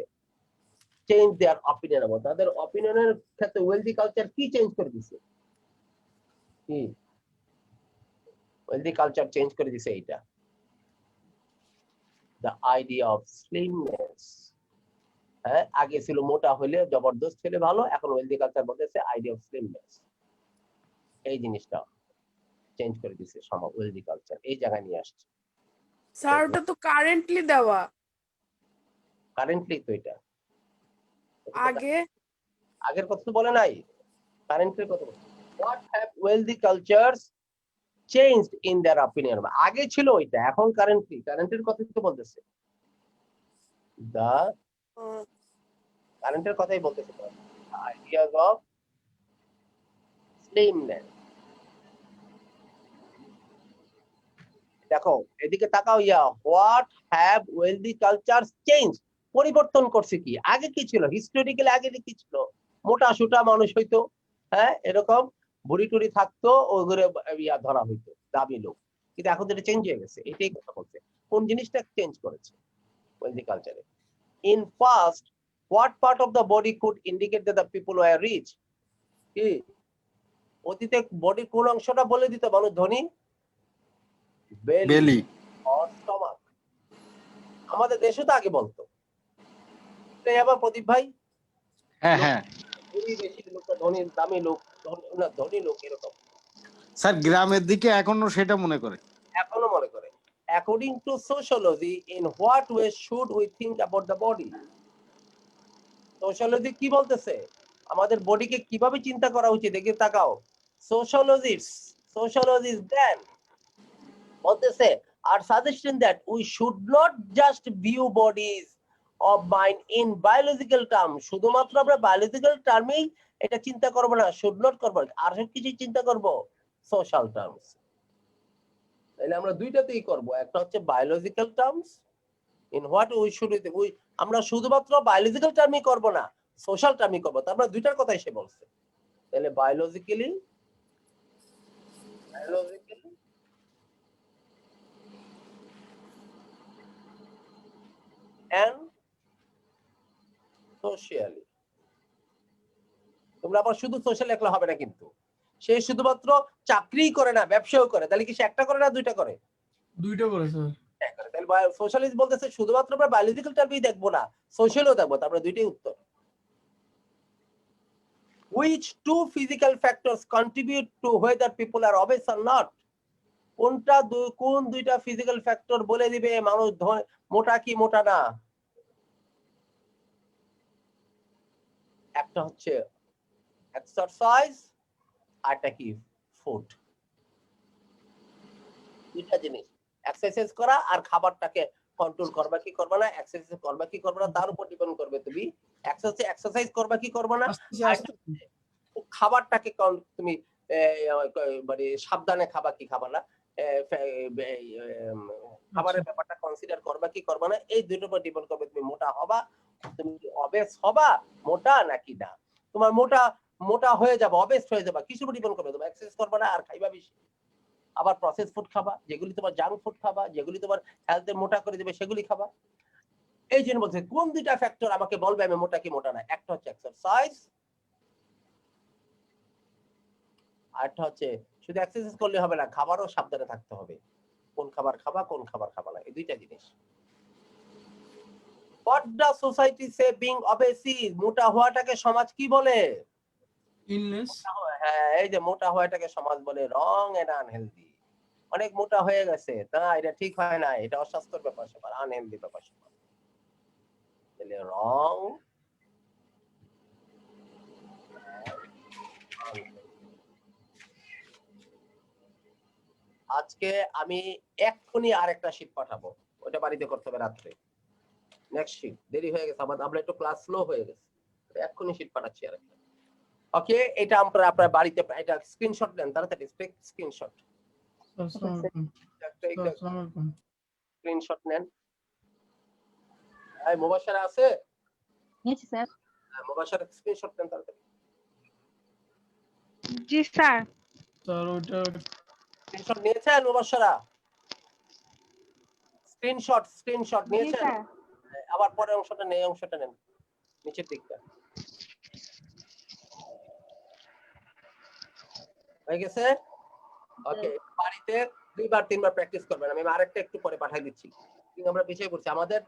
Change their opinion about, তাদের অপিনিয়নের ক্ষেত্রে wealthy culture কি চেঞ্জ করে দিছে? কি wealthy culture চেঞ্জ করে দিছে? এটা the idea of slimness। হ্যাঁ, আগে ছিল মোটা হলে জবরদস্ত হলে ভালো, এখন wealthy culture বলতেছে idea of slimness। এই জিনিসটা চেঞ্জ করে দিছে ওয়েলদি কালচার, এই জায়গায় নিয়ে আসছে। স্যার ওটা তো কারেন্টলি দেওয়া, কারেন্টলি তো এটা আগের কথা তো বলে নাই, কারেন্টলি কথা বলে। What have wealthy cultures changed in their opinion? আগে ছিল ওইটা, এখন কারেন্টের কথা তো বলতেছে, দা কারেন্টের কথাই বলতেছে। Ideas of slimness. দেখো এদিকে তাকাও, what have wealthy cultures change, পরিবর্তন করছে কি? আগে কি ছিল? হিস্টোরিক্যালি আগে কি ছিল? মোটা সোটা মানুষ হইতো, হ্যাঁ এরকম বুড়ি টুড়ি থাকতো, ওগুলো ধরা হইতো দামি লোক, কিন্তু এখন যেটা চেঞ্জ হয়ে গেছে, এটাই কথা বলছে। কোন জিনিসটা চেঞ্জ করেছে ওয়েলদি কালচারে? In past what part of the body could indicate that the people were rich? কি অতীতে বডির কোন অংশটা বলে দিত মানুষ ধনী? বেলি or stomach। আমাদের দেশে তো আগে বলতো, তাই আবার প্রদীপ ভাই, হ্যাঁ হ্যাঁ বেশি লোক ধনী, দামি লোক, ধনী লোক এরকম। স্যার গ্রামের দিকে এখনো সেটা মনে করে, এখনো মনে করে। According to sociology, in what way should we think about the body? Sociology কি বলতেছে আমাদের বডিকে কিভাবে চিন্তা করা উচিত? দেখে তাকাও, সোশিওলজিস্ট দেন বলতেছে আর suggestion that we should not just view bodies of mind in biological term. শুধুমাত্র আমরা বায়োলজিক্যাল টার্মেই এটা চিন্তা করব না, শুড নট করব, আর কিছু চিন্তা করব সোশ্যাল টার্মস। তাহলে আমরা দুইটাতেই করব, একটা হচ্ছে biological terms, in what we should we, আমরা শুধুমাত্র বায়োলজিক্যাল টার্মই করব না, সোশ্যাল টার্মই করব। তো আমরা দুইটার কথাই সে বলছে। তাহলে বায়োলজিক্যালি and socially। তোমরা আবার শুধু সোশ্যাল একলা হবে না, কিন্তু সে শুধুমাত্র চাকরিই করে না, ব্যবসাও করে। তাহলে কি সে একটা করে না দুইটা করে? দুইটা করে স্যার। তাহলে সোশ্যালিস্ট বলতেছে শুধুমাত্র আমরা বায়োলজিক্যাল টার্মই দেখবো না, সোশ্যালও দেখবো। তারপরে দুইটাই উত্তর। Which two physical factors contribute to whether people are obese or not? কোন দুইটা ফিজিক্যাল ফ্যাক্টর বলে দিবে মানুষ মোটা কি মোটা না? একটা হচ্ছে এক্সারসাইজ, আরটা কি ফুড। দুইটা জিনিস, এক্সারসাইজ করা আর খাবারটাকে কন্ট্রোল করবা কি করবা না, এক্সারসাইজ করবা কি করবা না তার উপর ডিপেন্ড করবে তুমি এক্সারসাইজ করবা কি করবা না। খাবারটাকে তুমি মানে সাবধানে খাবা কি খাবা না, খাবারের ব্যাপারটা কনসিডার করবা কি করবা না, এই দুটোর উপর ডিপেন্ড করবে তুমি মোটা হবা, তুমি অবেস হবা মোটা নাকি না। তোমার মোটা হয়ে যাবে, অবেস হয়ে যাবে, কিছুর উপর ডিপেন্ড করবে, তুমি এক্সারসাইজ করবা না আর খাইবা বেশি, আবার প্রসেস ফুড খাবা, যেগুলি তোমার জাঙ্ক ফুড খাবা, যেগুলি তোমার হেলথে মোটা করে দেবে সেগুলি খাবা। এই জন্য বলছে কোন দুইটা ফ্যাক্টর আমাকে বলবে আমি মোটা কি মোটা না, একটা হচ্ছে এক্সারসাইজ, আরেকটা হচ্ছে শুধু এক্সারসাইজ করলে হবে না, খাবারও সাবধানে থাকতে হবে, কোন খাবার খাবা কোন খাবার খাবা না, এই দুইটা জিনিস। What does society say being obese? মোটা হওয়াটাকে সমাজ কি বলে? ইলনেস। হ্যাঁ, এই যে মোটা হওয়াটাকে সমাজ বলে রং এন্ড আনহেলদি। অনেক মোটা হয়ে গেছে, তা এটা ঠিক হয় না, এটা অস্বাস্থ্যের ব্যাপার স্যাপার, আনহেলদি ব্যাপার স্যাপার। তাহলে রং আজকে আমি এক্ষুনি আরেকটা শীট পাঠাবো, ওটা বাড়িতে করতে হবে রাত্রে। নেক্সট শীট দেরি হয়ে গেছে, আমরা একটু ক্লাস স্লো হয়ে গেছে, এক্ষুনি শীট পাঠাচ্ছি আরেকটা। ওকে, এটা আপনার বাড়িতে এটা স্ক্রিনশট নেন, তাড়াতাড়ি স্ক্রিনশট স্ক্রিনশট নেন। এই মুবাশশারা আছে? নিয়েছি স্যার। মুবাশশারা স্ক্রিনশট নেন তাড়াতাড়ি। জি স্যার। স্যার ওটা স্ক্রিনশট নিয়েছেন মুবাশশারা? স্ক্রিনশট জি নিয়েছেন? স্যার। আবার পরের অংশটা নেই, অংশটা নেন নিচের দিকটা। হয়ে গেছে? ওকে, বাড়িতে 2 বার 3 বার প্র্যাকটিস করবেন, আমি আরেকটা একটু পরে পাঠিয়ে দিচ্ছি। কিন্তু আমরা পিছিয়ে পড়ছি, আমাদের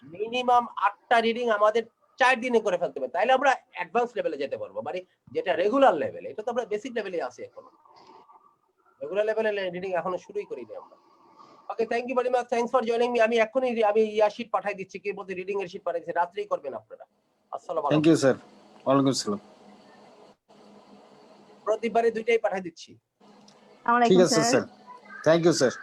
মিনিমাম 8টা রিডিং আমাদের 4 দিনে করে ফেলতে হবে, তাইলে আমরা অ্যাডভান্স লেভেলে যেতে পারবো, মানে যেটা রেগুলার লেভেল, এটা তো আমরা বেসিক লেভেলে আছি এখনো, রেগুলার লেভেলে রিডিং এখনো শুরুই করিনি আমরা। Okay, thank you very much, thanks for joining me. আমি এখনই শীট পাঠিয়ে দিচ্ছি, কি বলতে রিডিং এর শীট পাঠিয়ে দিচ্ছি, রাত্রেই করবেন আপনারা। আসসালামু থ্যাংক আলাইকুম। ইউ স্যার, ওয়ালাইকুম আসসালাম। প্রতিবারে 2টাই পাঠিয়ে দিচ্ছি। আসসালামু ঠিক আলাইকুম আছে sir. Sir, thank you sir.